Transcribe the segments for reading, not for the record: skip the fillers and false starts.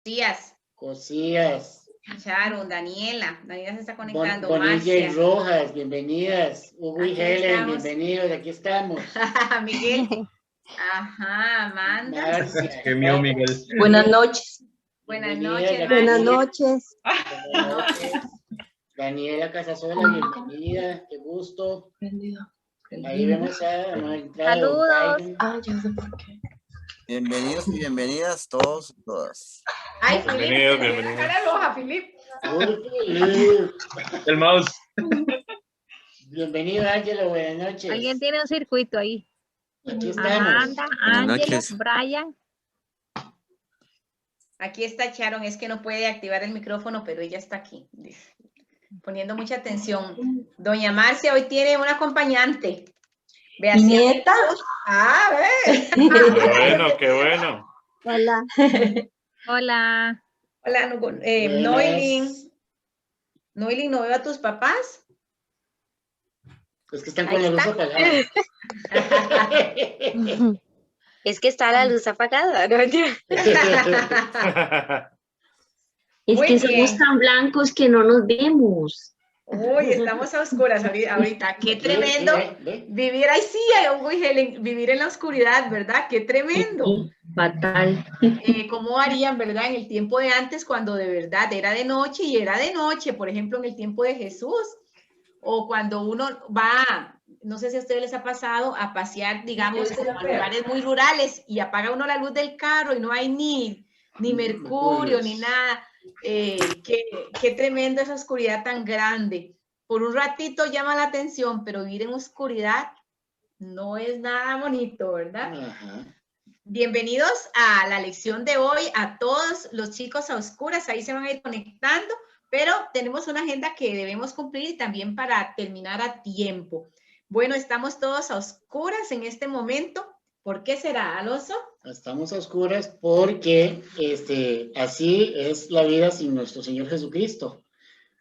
Díaz. Cosillas. Sharon, Daniela se está conectando. Bonilla y Marcia. Rojas, bienvenidas. Hugo y Aquí Helen, estamos. bienvenidos, aquí estamos. Miguel. Ajá, Amanda. Marcia. Qué mío, Miguel. Buenas noches. Buenas Bienvenida, noches, Buenas Marcia. noches. Buenas noches. Daniela Casasola, bienvenida, qué gusto. Ahí vemos a Saludos. Ah, ya sé por qué. Bienvenidos y bienvenidas todos y todas. Ay, Bienvenido, Felipe, bienvenido. cara roja, Filip. El mouse. Bienvenido, Ángelo, buenas noches. Alguien tiene un circuito ahí. Aquí estamos. Amanda, Buenas Ángelo, noches. Brian. Aquí está Sharon, es que no puede activar el micrófono, pero ella está aquí, dice, poniendo mucha atención. Doña Marcia hoy tiene un acompañante. Ve ¿Mi así. nieta? Ah, ve. Qué bueno, qué bueno. Hola. Hola. Hola, Noilin. Noilin, ¿no veo a tus papás? Es que están con Ahí la luz está. apagada. Es que está la luz apagada, ¿no? Es Muy que somos bien. tan blancos que no nos vemos. Uy, estamos a oscuras ahorita. Qué tremendo vivir ahí, sí, Hugo y Helen, vivir en la oscuridad, ¿verdad? Qué tremendo. Sí, fatal. ¿Cómo harían, verdad? En el tiempo de antes, cuando de verdad era de noche y era de noche, por ejemplo, en el tiempo de Jesús, o cuando uno va, no sé si a ustedes les ha pasado, a pasear, digamos, como a lugares muy rurales y apaga uno la luz del carro y no hay ni mercurio, ni nada. Qué tremendo esa oscuridad tan grande. Por un ratito llama la atención, pero vivir en oscuridad no es nada bonito, ¿verdad? Ajá. Bienvenidos a la lección de hoy, a todos los chicos a oscuras, ahí se van a ir conectando, pero tenemos una agenda que debemos cumplir y también para terminar a tiempo. Bueno, estamos todos a oscuras en este momento. ¿Por qué será, Alonso? Estamos a oscuras porque así es la vida sin nuestro Señor Jesucristo,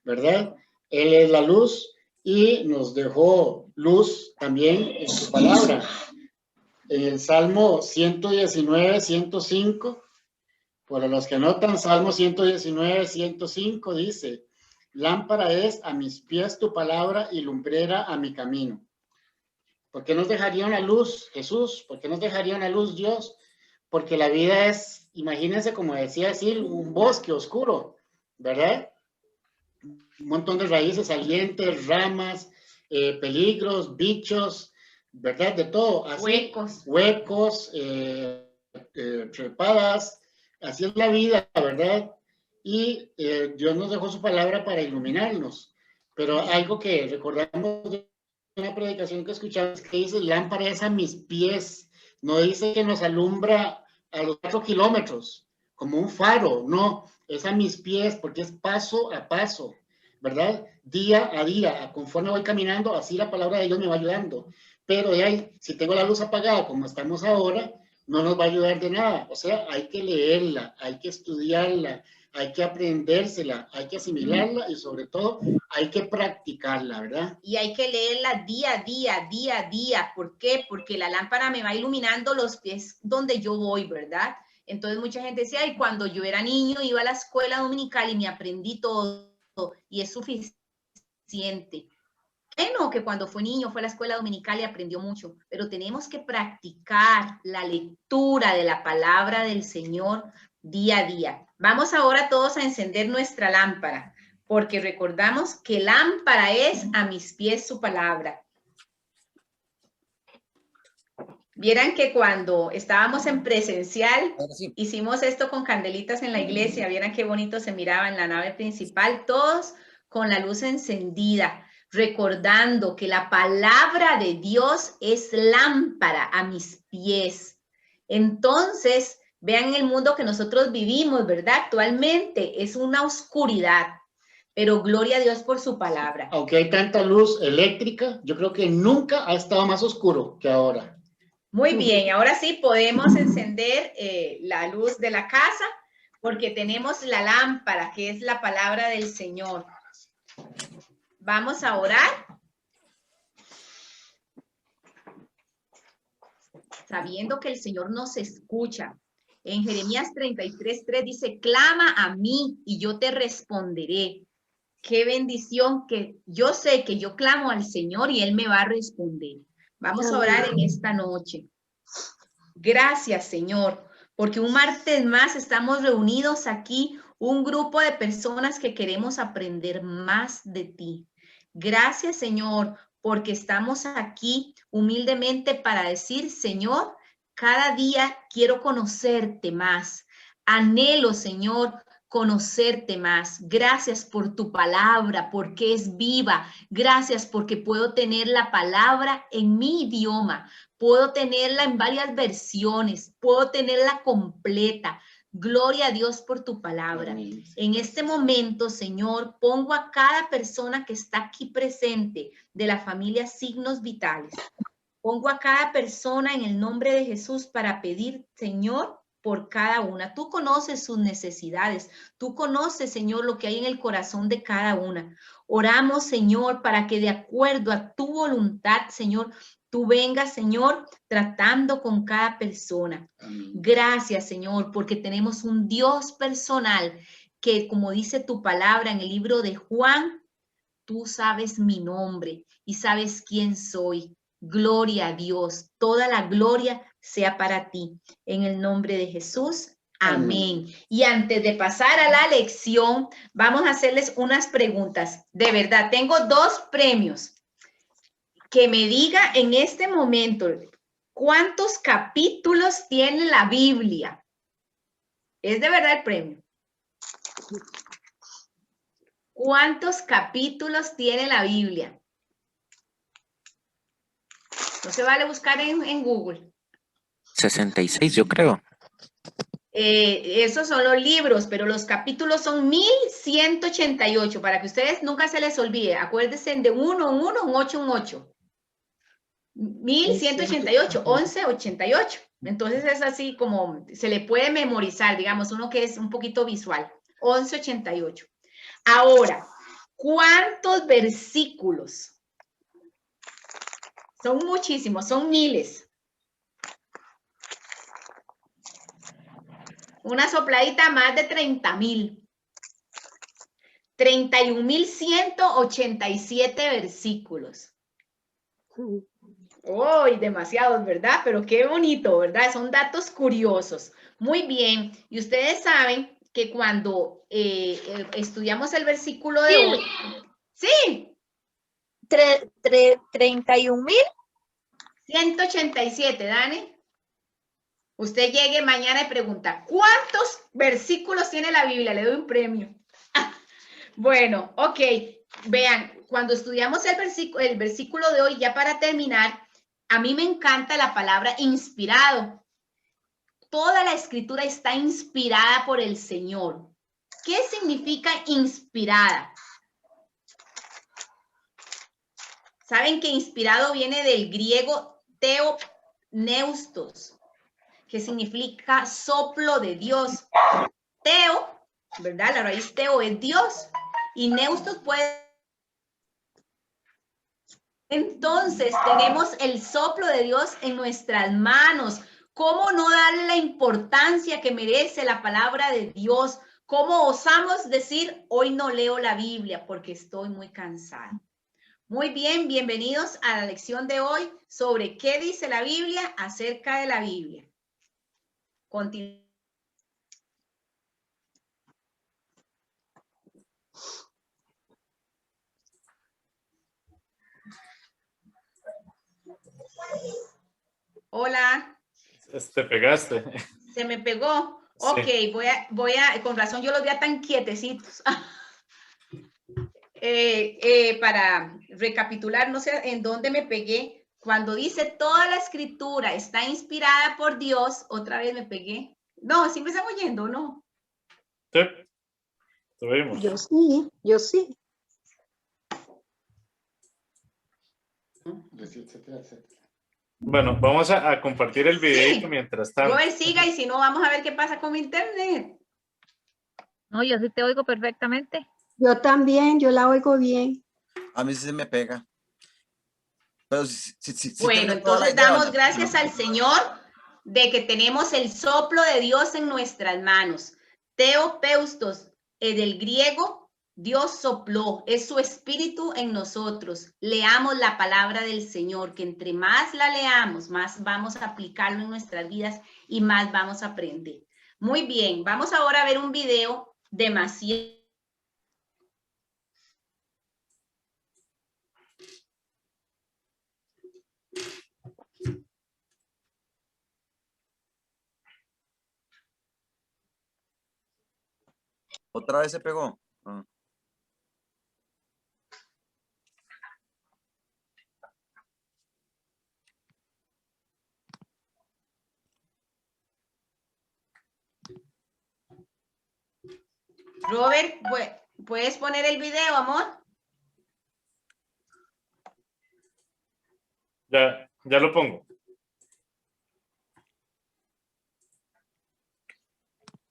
¿verdad? Él es la luz y nos dejó luz también en su palabra. En el Salmo 119, 105, para los que anotan, Salmo 119, 105 dice: lámpara es a mis pies tu palabra y lumbrera a mi camino. ¿Por qué nos dejaría una luz, Jesús? ¿Por qué nos dejaría una luz, Dios? Porque la vida es, imagínense, como decía así, un bosque oscuro, ¿verdad? Un montón de raíces salientes, ramas, peligros, bichos, ¿verdad? De todo. Así, huecos, trepadas, así es la vida, ¿verdad? Y Dios nos dejó su palabra para iluminarnos. Pero algo que recordamos de una predicación que escuchamos que dice: lámpara es a mis pies. No dice que nos alumbra a los 4 kilómetros, como un faro, no, es a mis pies, porque es paso a paso, ¿verdad? Día a día, conforme voy caminando, así la palabra de Dios me va ayudando. Pero de ahí, si tengo la luz apagada, como estamos ahora, no nos va a ayudar de nada. O sea, hay que leerla, hay que estudiarla, hay que aprendérsela, hay que asimilarla y sobre todo hay que practicarla, ¿verdad? Y hay que leerla día a día, día a día. ¿Por qué? Porque la lámpara me va iluminando los pies donde yo voy, ¿verdad? Entonces mucha gente decía: ay, cuando yo era niño iba a la escuela dominical y me aprendí todo y es suficiente. Bueno, que cuando fue niño fue a la escuela dominical y aprendió mucho, pero tenemos que practicar la lectura de la palabra del Señor día a día. Vamos ahora todos a encender nuestra lámpara, porque recordamos que lámpara es a mis pies su palabra. Vieran que cuando estábamos en presencial, hicimos esto con candelitas en la iglesia, vieran qué bonito se miraba en la nave principal, todos con la luz encendida, recordando que la palabra de Dios es lámpara a mis pies. Entonces, vean el mundo que nosotros vivimos, ¿verdad? Actualmente es una oscuridad, pero gloria a Dios por su palabra. Aunque hay tanta luz eléctrica, yo creo que nunca ha estado más oscuro que ahora. Muy bien, ahora sí podemos encender la luz de la casa, porque tenemos la lámpara, que es la palabra del Señor. Vamos a orar, sabiendo que el Señor nos escucha. En Jeremías 33:3 dice, clama a mí y yo te responderé. Qué bendición que yo sé que yo clamo al Señor y Él me va a responder. Vamos a orar en esta noche. Gracias, Señor, porque un martes más estamos reunidos aquí, un grupo de personas que queremos aprender más de ti. Gracias, Señor, porque estamos aquí humildemente para decir, Señor, cada día quiero conocerte más. Anhelo, Señor, conocerte más. Gracias por tu palabra, porque es viva. Gracias porque puedo tener la palabra en mi idioma. Puedo tenerla en varias versiones. Puedo tenerla completa. Gloria a Dios por tu palabra. Amén. En este momento, Señor, pongo a cada persona que está aquí presente de la familia Signos Vitales. Pongo a cada persona en el nombre de Jesús para pedir, Señor, por cada una. Tú conoces sus necesidades. Tú conoces, Señor, lo que hay en el corazón de cada una. Oramos, Señor, para que de acuerdo a tu voluntad, Señor, tú vengas, Señor, tratando con cada persona. Amén. Gracias, Señor, porque tenemos un Dios personal que, como dice tu palabra en el libro de Juan, tú sabes mi nombre y sabes quién soy. Gloria a Dios. Toda la gloria sea para ti. En el nombre de Jesús. Amén. Y antes de pasar a la lección, vamos a hacerles unas preguntas. De verdad, tengo 2 premios. Que me diga en este momento, ¿cuántos capítulos tiene la Biblia? Es de verdad el premio. ¿Cuántos capítulos tiene la Biblia? No se vale buscar en Google. 66, yo creo. Esos son los libros, pero los capítulos son 1188, para que ustedes nunca se les olvide. Acuérdense de 1 en 1, un 8 en 8. 1188, 1188. Entonces es así como se le puede memorizar, digamos, uno que es un poquito visual. 1188. Ahora, ¿cuántos versículos? Son muchísimos, son miles. Una sopladita, más de 30,000. 31,187 versículos. ¡Uy! Demasiados, ¿verdad? Pero qué bonito, ¿verdad? Son datos curiosos. Muy bien. Y ustedes saben que cuando estudiamos el versículo de hoy... ¡Sí! 31,187, Dani. Usted llegue mañana y pregunta, ¿cuántos versículos tiene la Biblia? Le doy un premio. Bueno, ok. Vean, cuando estudiamos el versículo de hoy, ya para terminar, a mí me encanta la palabra inspirado. Toda la escritura está inspirada por el Señor. ¿Qué significa inspirada? Saben que inspirado viene del griego theopneustos, que significa soplo de Dios. Teo, ¿verdad? La raíz teo es Dios. Y neustos puede... Entonces, tenemos el soplo de Dios en nuestras manos. ¿Cómo no darle la importancia que merece la palabra de Dios? ¿Cómo osamos decir, hoy no leo la Biblia porque estoy muy cansada? Muy bien, bienvenidos a la lección de hoy sobre qué dice la Biblia acerca de la Biblia. Continuamos. Hola. Te pegaste. Se me pegó. Sí. Ok, voy a, con razón yo los veía tan quietecitos. Para recapitular, no sé en dónde me pegué. Cuando dice toda la escritura está inspirada por Dios, otra vez me pegué. No, ¿sí me están oyendo, no? Sí, te oímos. Yo sí. Etcétera, etcétera. Bueno, vamos a compartir el video Sí. mientras tanto. Robert, siga y si no, vamos a ver qué pasa con mi internet. No, yo sí te oigo perfectamente. Yo también, yo la oigo bien. A mí sí se me pega. Pero sí Bueno, tengo toda la entonces idea, damos ¿no? gracias al Señor de que tenemos el soplo de Dios en nuestras manos. Theopeustos, del griego, Dios sopló, es su espíritu en nosotros. Leamos la palabra del Señor, que entre más la leamos, más vamos a aplicarlo en nuestras vidas y más vamos a aprender. Muy bien, vamos ahora a ver un video demasiado. ¿Otra vez se pegó? Ah. Robert, ¿puedes poner el video, amor? Ya lo pongo.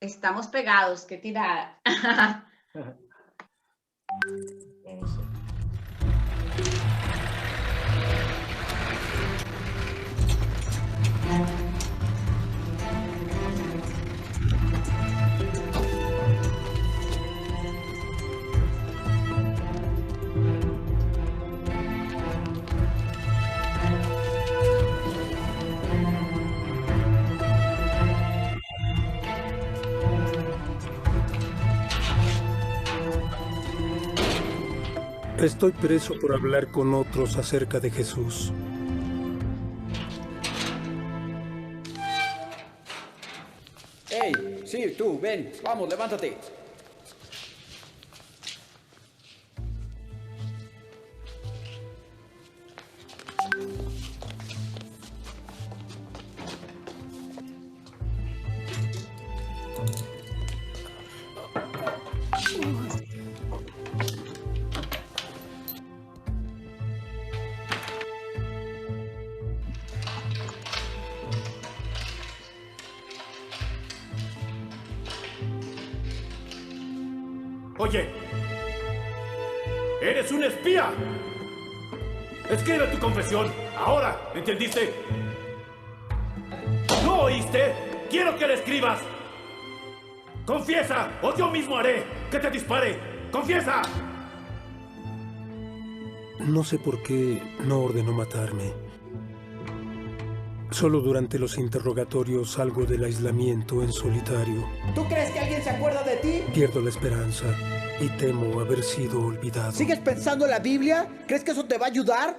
Estamos pegados, qué tirada. Vamos a... Estoy preso por hablar con otros acerca de Jesús. ¡Hey! Sí, tú, ven. Vamos, levántate. Oye, eres un espía. Escribe tu confesión. Ahora, ¿entendiste? ¿No oíste? Quiero que la escribas. Confiesa, o yo mismo haré que te dispare. Confiesa. No sé por qué no ordenó matarme. Solo durante los interrogatorios salgo del aislamiento en solitario. ¿Tú crees que alguien se acuerda de ti? Pierdo la esperanza y temo haber sido olvidado. ¿Sigues pensando en la Biblia? ¿Crees que eso te va a ayudar?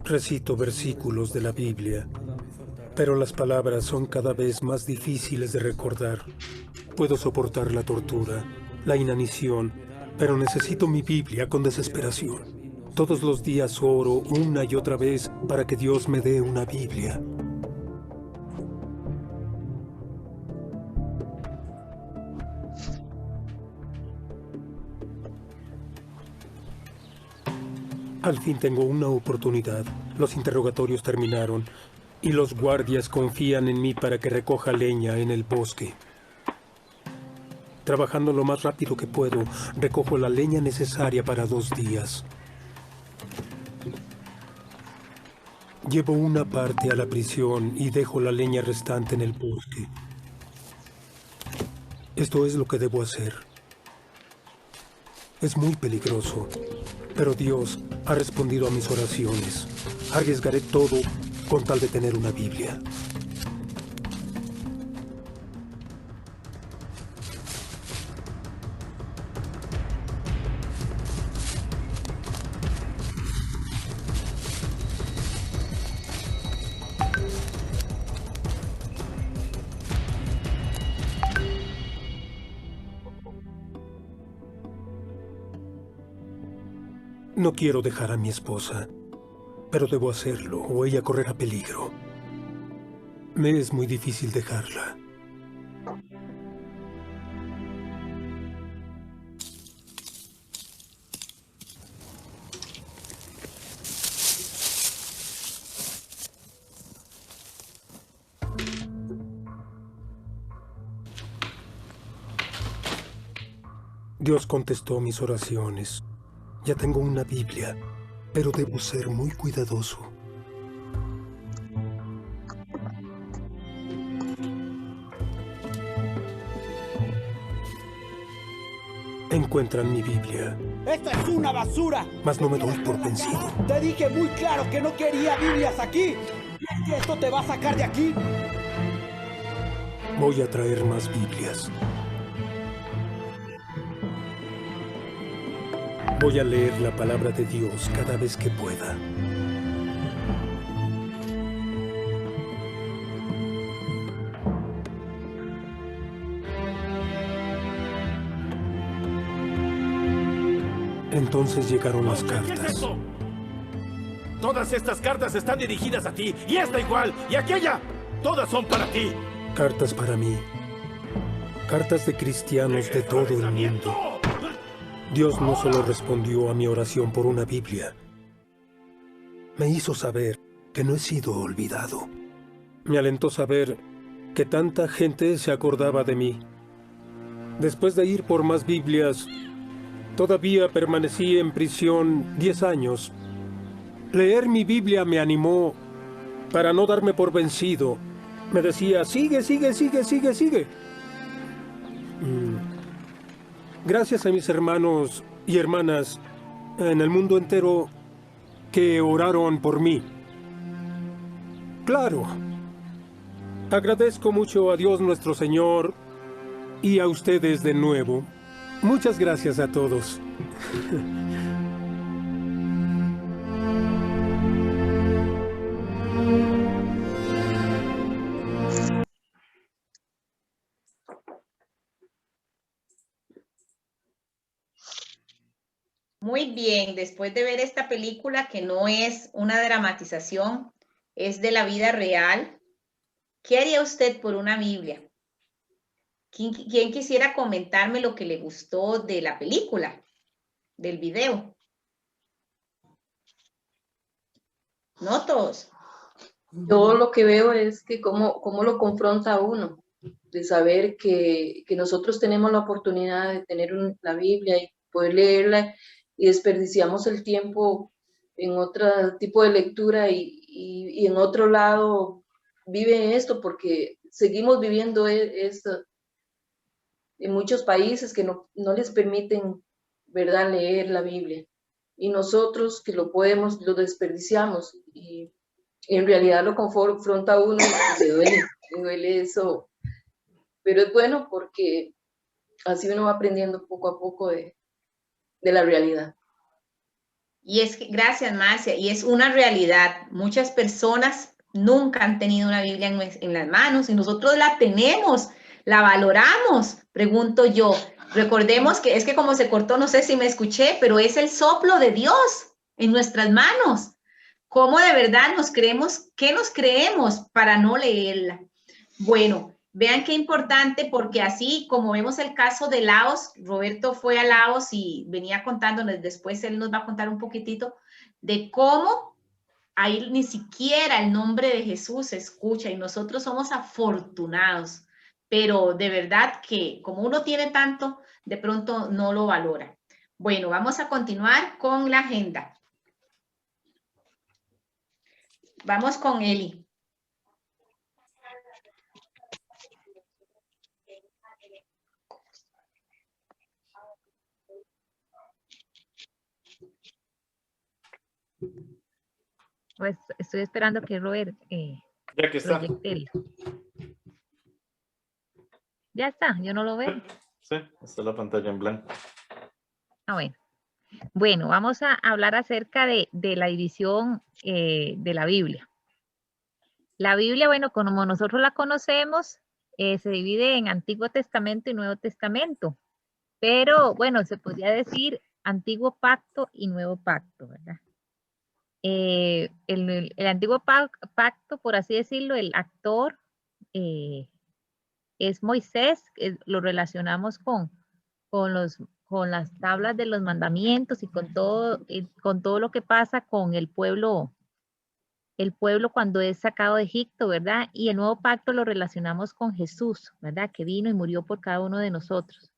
Recito versículos de la Biblia, pero las palabras son cada vez más difíciles de recordar. Puedo soportar la tortura, la inanición, pero necesito mi Biblia con desesperación. Todos los días oro una y otra vez para que Dios me dé una Biblia. Al fin tengo una oportunidad. Los interrogatorios terminaron y los guardias confían en mí para que recoja leña en el bosque. Trabajando lo más rápido que puedo, recojo la leña necesaria para 2 días. Llevo una parte a la prisión y dejo la leña restante en el bosque. Esto es lo que debo hacer. Es muy peligroso, pero Dios ha respondido a mis oraciones. Arriesgaré todo con tal de tener una Biblia. No quiero dejar a mi esposa, pero debo hacerlo o ella correrá peligro. Me es muy difícil dejarla. Dios contestó mis oraciones. Ya tengo una Biblia, pero debo ser muy cuidadoso. encuentran mi Biblia. ¡Esto es una basura! Mas no me doy por vencido. Te dije muy claro que no quería Biblias aquí. ¿Crees que esto te va a sacar de aquí? Voy a traer más Biblias. Voy a leer la palabra de Dios cada vez que pueda. Entonces llegaron las ¿Qué es cartas. eso? Todas estas cartas están dirigidas a ti, y esta igual, y aquella. Todas son para ti. Cartas para mí. Cartas de cristianos de todo el mundo. Dios no solo respondió a mi oración por una Biblia. Me hizo saber que no he sido olvidado. Me alentó saber que tanta gente se acordaba de mí. Después de ir por más Biblias, todavía permanecí en prisión 10 años. Leer mi Biblia me animó para no darme por vencido. Me decía, sigue, sigue, sigue, sigue, sigue. Gracias a mis hermanos y hermanas en el mundo entero que oraron por mí. Claro, agradezco mucho a Dios nuestro Señor y a ustedes de nuevo. Muchas gracias a todos. Muy bien, después de ver esta película que no es una dramatización, es de la vida real, ¿qué haría usted por una Biblia? ¿Quién quisiera comentarme lo que le gustó de la película, del video? No todos. Yo lo que veo es que cómo lo confronta a uno, de saber que nosotros tenemos la oportunidad de tener la Biblia y poder leerla y desperdiciamos el tiempo en otro tipo de lectura y en otro lado vive esto porque seguimos viviendo esto en muchos países que no les permiten, ¿verdad?, leer la Biblia. Y nosotros que lo podemos, lo desperdiciamos y en realidad lo confronta a uno y le duele eso. Pero es bueno porque así uno va aprendiendo poco a poco de la realidad. Y es que, gracias, Marcia, y es una realidad. Muchas personas nunca han tenido una Biblia en las manos y nosotros la tenemos, la valoramos, pregunto yo. Recordemos que es que como se cortó, no sé si me escuché, pero es el soplo de Dios en nuestras manos. ¿Cómo de verdad nos creemos? ¿Qué nos creemos para no leerla? Bueno, vean qué importante, porque así como vemos el caso de Laos, Roberto fue a Laos y venía contándonos, después él nos va a contar un poquitito de cómo ahí ni siquiera el nombre de Jesús se escucha y nosotros somos afortunados, pero de verdad que como uno tiene tanto, de pronto no lo valora. Bueno, vamos a continuar con la agenda. Vamos con Eli. Pues estoy esperando que Robert Ya que está. Ya está, yo no lo veo. Sí, está la pantalla en blanco. Ah, bueno. Bueno, vamos a hablar acerca de la división de la Biblia. La Biblia, bueno, como nosotros la conocemos, se divide en Antiguo Testamento y Nuevo Testamento. Pero, bueno, se podría decir Antiguo Pacto y Nuevo Pacto, ¿verdad? El Antiguo Pacto, por así decirlo, el actor es Moisés, lo relacionamos con las tablas de los mandamientos y con todo lo que pasa con el pueblo cuando es sacado de Egipto, ¿verdad? Y el Nuevo Pacto lo relacionamos con Jesús, ¿verdad? Que vino y murió por cada uno de nosotros.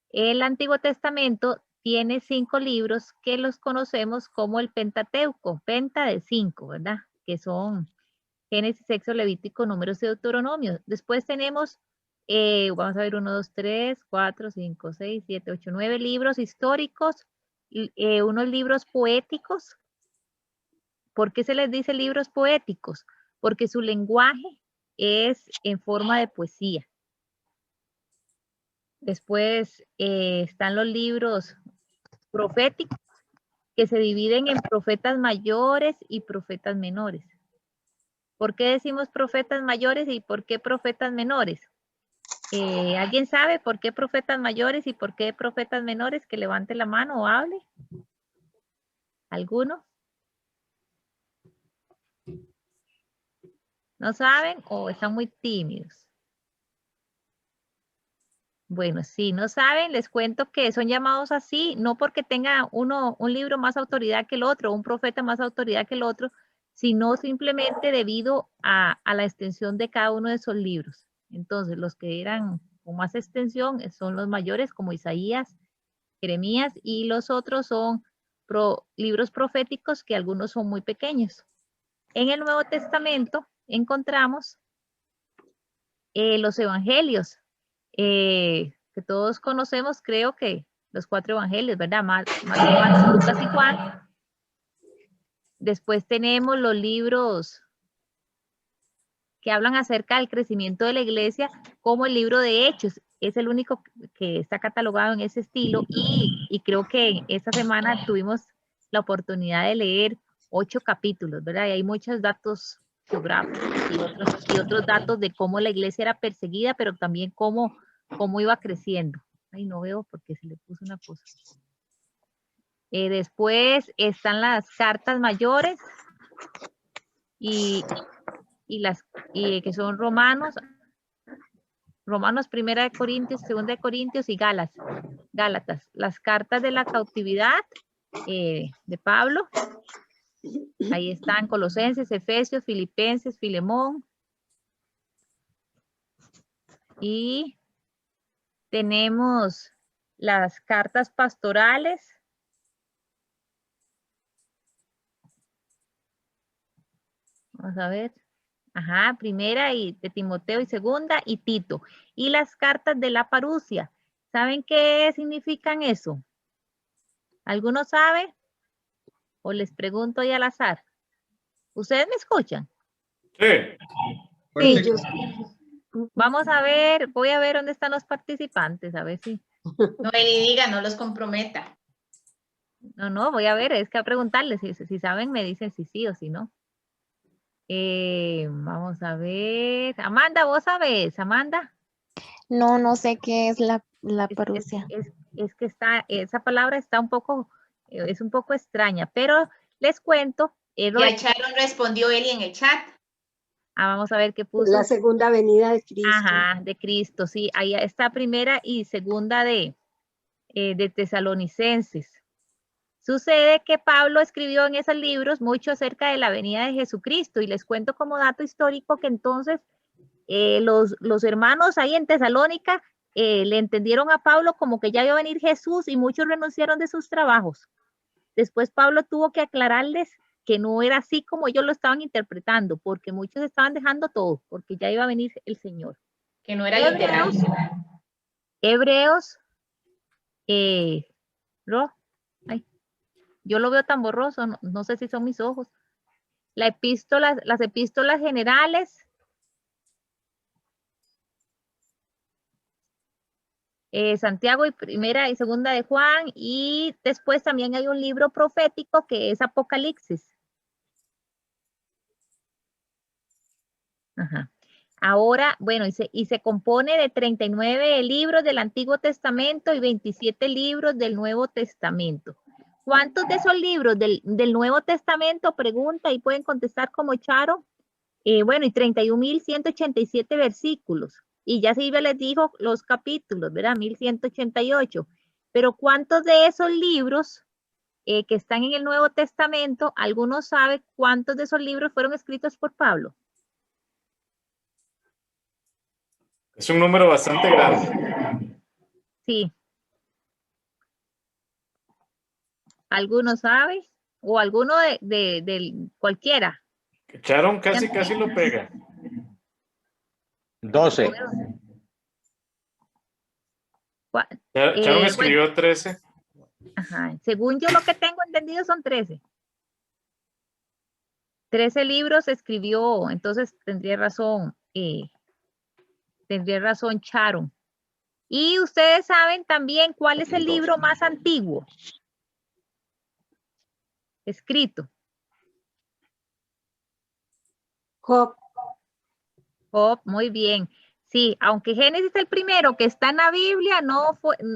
El Antiguo Testamento tiene 5 libros que los conocemos como el Pentateuco, Penta de 5, ¿verdad? Que son Génesis, Éxodo, Levítico, Números y Deuteronomio. Después tenemos Vamos a ver, 1, 2, 3, 4, 5, 6, 7, 8, 9 libros históricos, unos libros poéticos. ¿Por qué se les dice libros poéticos? Porque su lenguaje es en forma de poesía. Después están los libros proféticos, que se dividen en profetas mayores y profetas menores. ¿Por qué decimos profetas mayores y por qué profetas menores? ¿Alguien sabe por qué profetas mayores y por qué profetas menores? Que levante la mano o hable. ¿Alguno? ¿No saben o están muy tímidos? Bueno, si no saben, les cuento que son llamados así, no porque tenga uno un libro más autoridad que el otro, un profeta más autoridad que el otro, sino simplemente debido a la extensión de cada uno de esos libros. Entonces, los que eran con más extensión son los mayores, como Isaías, Jeremías, y los otros son libros proféticos, que algunos son muy pequeños. En el Nuevo Testamento encontramos los evangelios, que todos conocemos, creo que los 4 evangelios, ¿verdad? Mateo, Marcos, Lucas y Juan. Después tenemos los libros que hablan acerca del crecimiento de la iglesia, como el libro de Hechos. Es el único que está catalogado en ese estilo, y creo que esta semana tuvimos la oportunidad de leer 8 capítulos, ¿verdad? Y hay muchos datos geográficos y otros datos de cómo la iglesia era perseguida, pero también cómo iba creciendo. Ay, no veo porque se le puso una cosa. Después están las cartas mayores y que son Romanos, 1 de Corintios, 2 de Corintios y Gálatas. Las cartas de la cautividad de Pablo. Ahí están Colosenses, Efesios, Filipenses, Filemón. Y tenemos las cartas pastorales. Vamos a ver. Ajá, 1 y de Timoteo y 2 y Tito. Y las cartas de la parucia. ¿Saben qué significan eso? ¿Alguno sabe? O les pregunto ahí al azar. ¿Ustedes me escuchan? Sí. Sí, yo Vamos a ver, voy a ver dónde están los participantes, a ver si. No, Eli, diga, no los comprometa. No, voy a ver, es que a preguntarles, si saben me dicen si sí o si no. Vamos a ver. Amanda, ¿vos sabés, Amanda? No sé qué es la parucia. Es que esa palabra está es un poco extraña, pero les cuento. Ya Sharon respondió Eli en el chat. Vamos a ver qué puso. la segunda venida de Cristo. Ajá, de Cristo, sí. Ahí está 1 y 2 de Tesalonicenses. Sucede que Pablo escribió en esos libros mucho acerca de la venida de Jesucristo, y les cuento como dato histórico que entonces los hermanos ahí en Tesalónica le entendieron a Pablo como que ya iba a venir Jesús, y muchos renunciaron de sus trabajos. Después Pablo tuvo que aclararles que no era así como ellos lo estaban interpretando, porque muchos estaban dejando todo, porque ya iba a venir el Señor. Que no era literal. Hebreos, yo lo veo tan borroso, no sé si son mis ojos. Las epístolas generales. Santiago y 1 y 2 de Juan, y después también hay un libro profético que es Apocalipsis. Ajá. Ahora, bueno, y se compone de 39 libros del Antiguo Testamento y 27 libros del Nuevo Testamento. ¿Cuántos de esos libros del Nuevo Testamento? Pregunta, y pueden contestar como Charo. Bueno, y 31.187 versículos. Y ya Silvia les dijo los capítulos, ¿verdad? 1.188. Pero ¿cuántos de esos libros que están en el Nuevo Testamento, algunos saben cuántos de esos libros fueron escritos por Pablo? Es un número bastante grande. Sí. ¿Alguno sabe? O alguno de cualquiera. Sharon casi lo pega. 12. Sharon escribió Bueno, 13. ajá, según yo lo que tengo entendido son 13. 13 libros escribió, entonces tendría razón Sharon. Y ustedes saben también cuál es el libro más antiguo escrito. Job. Job, muy bien. Sí, aunque Génesis es el primero que está en la Biblia,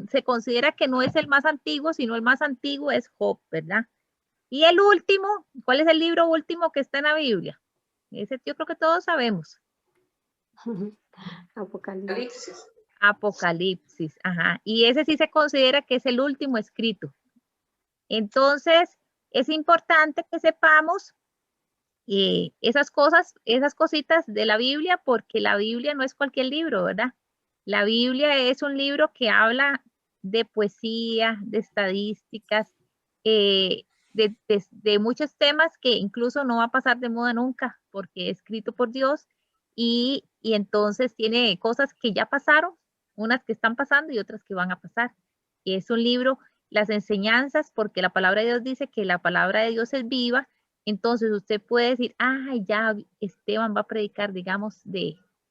se considera que no es el más antiguo, sino el más antiguo es Job, ¿verdad? Y el último, ¿cuál es el libro último que está en la Biblia? Ese yo creo que todos sabemos. Apocalipsis. Apocalipsis, ajá. Y ese sí se considera que es el último escrito. Entonces, es importante que sepamos esas cosas, esas cositas de la Biblia, porque la Biblia no es cualquier libro, ¿verdad? La Biblia es un libro que habla de poesía, de estadísticas, de muchos temas que incluso no va a pasar de moda nunca, porque es escrito por Dios y entonces tiene cosas que ya pasaron, unas que están pasando y otras que van a pasar. Es un libro, las enseñanzas, porque la palabra de Dios dice que la palabra de Dios es viva. Entonces usted puede decir, ya Esteban va a predicar, digamos,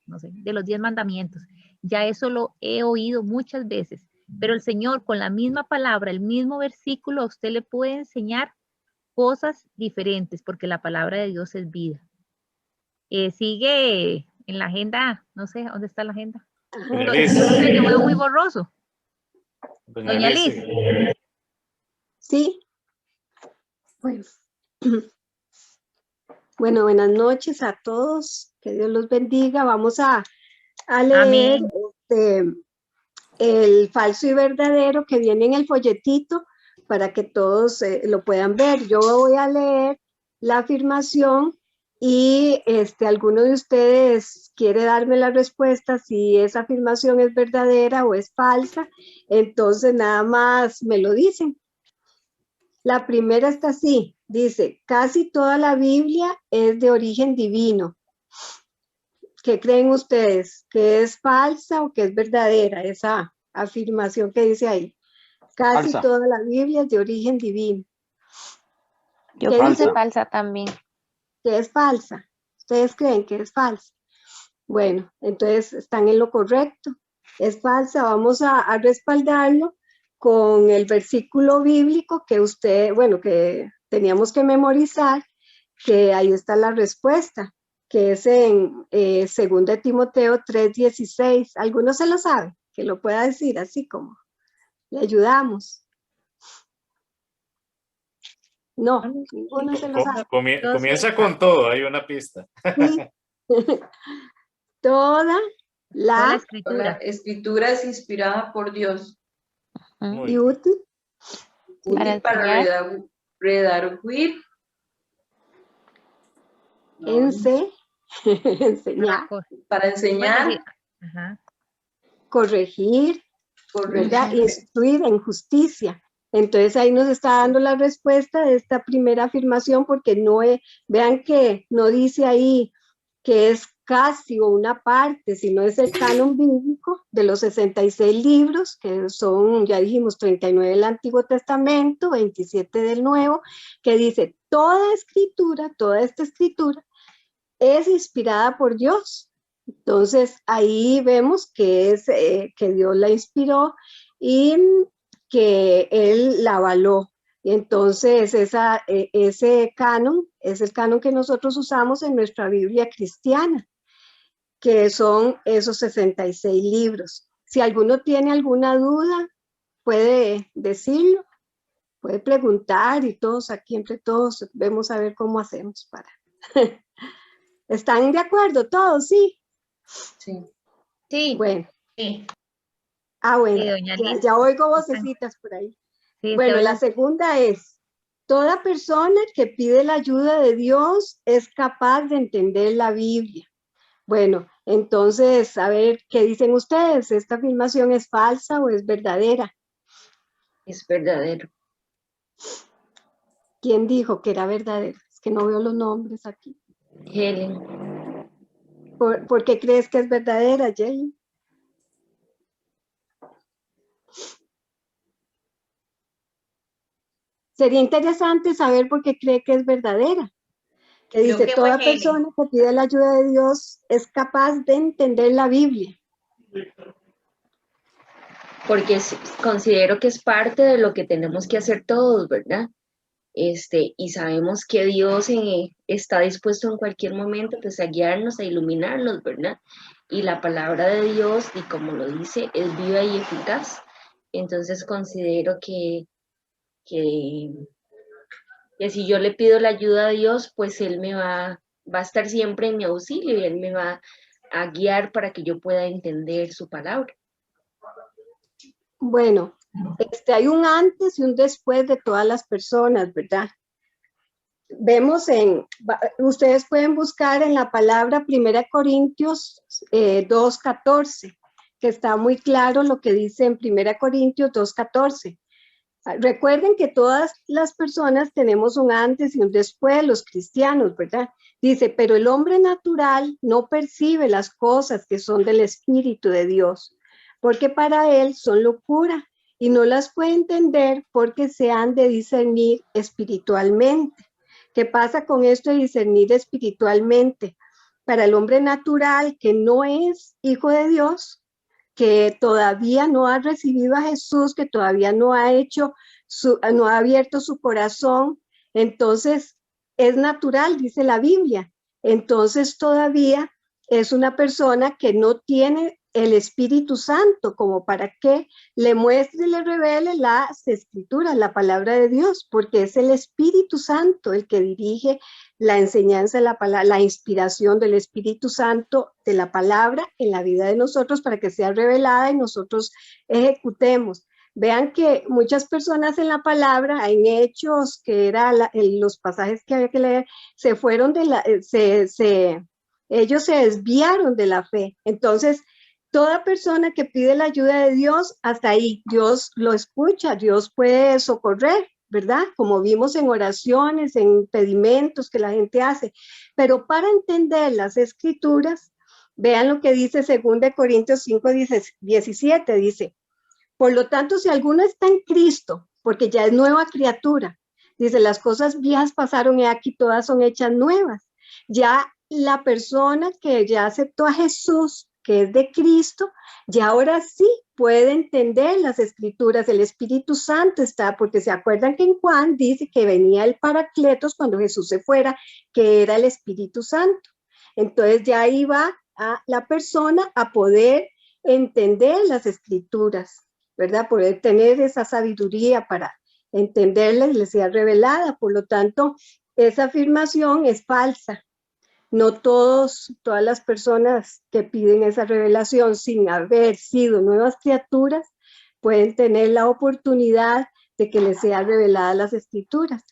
no sé, de los 10 mandamientos. Ya eso lo he oído muchas veces, pero el Señor con la misma palabra, el mismo versículo, a usted le puede enseñar cosas diferentes, porque la palabra de Dios es vida. Sigue en la agenda, no sé, ¿dónde está la agenda? Doña Liz. Yo veo muy borroso. Doña Liz. Sí. Bueno, buenas noches a todos. Que Dios los bendiga. Vamos a leer el falso y verdadero que viene en el folletito para que todos lo puedan ver. Yo voy a leer la afirmación y alguno de ustedes quiere darme la respuesta si esa afirmación es verdadera o es falsa, entonces nada más me lo dicen. La primera está así, dice, casi toda la Biblia es de origen divino. ¿Qué creen ustedes? ¿Que es falsa o que es verdadera esa afirmación que dice ahí? Casi Falsa. toda la Biblia es de origen divino. Yo creo que es falsa también. Que es falsa. ¿Ustedes creen que es falsa? Bueno, entonces están en lo correcto. Es falsa. Vamos a respaldarlo con el versículo bíblico que que teníamos que memorizar, que ahí está la respuesta, que es en 2 Timoteo 3:16. ¿Alguno se lo sabe? Que lo pueda decir así como le ayudamos. No, ninguno se lo sabe. Comienza con todo, hay una pista. Sí. Toda la escritura es inspirada por Dios. Y útil. Útil para redarguir. Enseñar. Para enseñar. Corregir. ¿Verdad? Instruir en justicia. Entonces ahí nos está dando la respuesta de esta primera afirmación, porque vean que no dice ahí que es casi o una parte, sino es el canon bíblico de los 66 libros, que son, ya dijimos, 39 del Antiguo Testamento, 27 del Nuevo, que dice toda esta escritura es inspirada por Dios. Entonces ahí vemos que es que Dios la inspiró y que Él la avaló. Y entonces ese canon es el canon que nosotros usamos en nuestra Biblia cristiana, que son esos 66 libros. Si alguno tiene alguna duda, puede decirlo, puede preguntar y todos aquí, entre todos, vemos a ver cómo hacemos para... ¿Están de acuerdo todos? Sí. Sí. Bueno. Sí. Bueno, sí, doña Liz. Ya oigo vocecitas por ahí. Sí, bueno, la segunda es, toda persona que pide la ayuda de Dios es capaz de entender la Biblia. Bueno, entonces, a ver, ¿qué dicen ustedes? ¿Esta afirmación es falsa o es verdadera? Es verdadero. ¿Quién dijo que era verdadera? Es que no veo los nombres aquí. Helen. ¿Por qué crees que es verdadera, Jay? sería interesante saber por qué cree que es verdadera. Que Creo dice, que toda fue Helen. persona que pide la ayuda de Dios es capaz de entender la Biblia. Porque considero que es parte de lo que tenemos que hacer todos, ¿verdad? Y sabemos que Dios está dispuesto en cualquier momento pues a guiarnos, a iluminarnos, ¿verdad? Y la palabra de Dios, y como lo dice, es viva y eficaz. Entonces considero que si yo le pido la ayuda a Dios, pues Él me va a estar siempre en mi auxilio y Él me va a guiar para que yo pueda entender su palabra. Bueno, hay un antes y un después de todas las personas, ¿verdad? Vemos ustedes pueden buscar en la palabra 1 Corintios 2:14, que está muy claro lo que dice en 1 Corintios 2:14. Recuerden que todas las personas tenemos un antes y un después, los cristianos, ¿verdad? Dice, pero el hombre natural no percibe las cosas que son del Espíritu de Dios, porque para él son locura y no las puede entender porque se han de discernir espiritualmente. ¿Qué pasa con esto de discernir espiritualmente? Para el hombre natural que no es hijo de Dios, que todavía no ha recibido a Jesús, que todavía no ha no ha abierto su corazón, entonces es natural, dice la Biblia. Entonces todavía es una persona que no tiene el Espíritu Santo como para que le muestre y le revele las escrituras, la palabra de Dios, porque es el Espíritu Santo el que dirige la enseñanza de la palabra, la inspiración del Espíritu Santo de la palabra en la vida de nosotros para que sea revelada y nosotros ejecutemos. Vean que muchas personas en la palabra, en Hechos, que eran los pasajes que había que leer, se fueron ellos se desviaron de la fe. Entonces, toda persona que pide la ayuda de Dios, hasta ahí Dios lo escucha, Dios puede socorrer, ¿verdad? Como vimos en oraciones, en pedimentos que la gente hace. Pero para entender las escrituras, vean lo que dice 2 Corintios 5:17, dice, por lo tanto, si alguno está en Cristo, porque ya es nueva criatura, dice, las cosas viejas pasaron y aquí todas son hechas nuevas. Ya la persona que ya aceptó a Jesús, que es de Cristo, ya ahora sí puede entender las escrituras. El Espíritu Santo está, porque se acuerdan que en Juan dice que venía el Paracletos cuando Jesús se fuera, que era el Espíritu Santo. Entonces ya ahí va a la persona a poder entender las escrituras, ¿verdad? Poder tener esa sabiduría para entenderla y le sea revelada. Por lo tanto, esa afirmación es falsa. No todas las personas que piden esa revelación sin haber sido nuevas criaturas pueden tener la oportunidad de que les sea revelada las escrituras.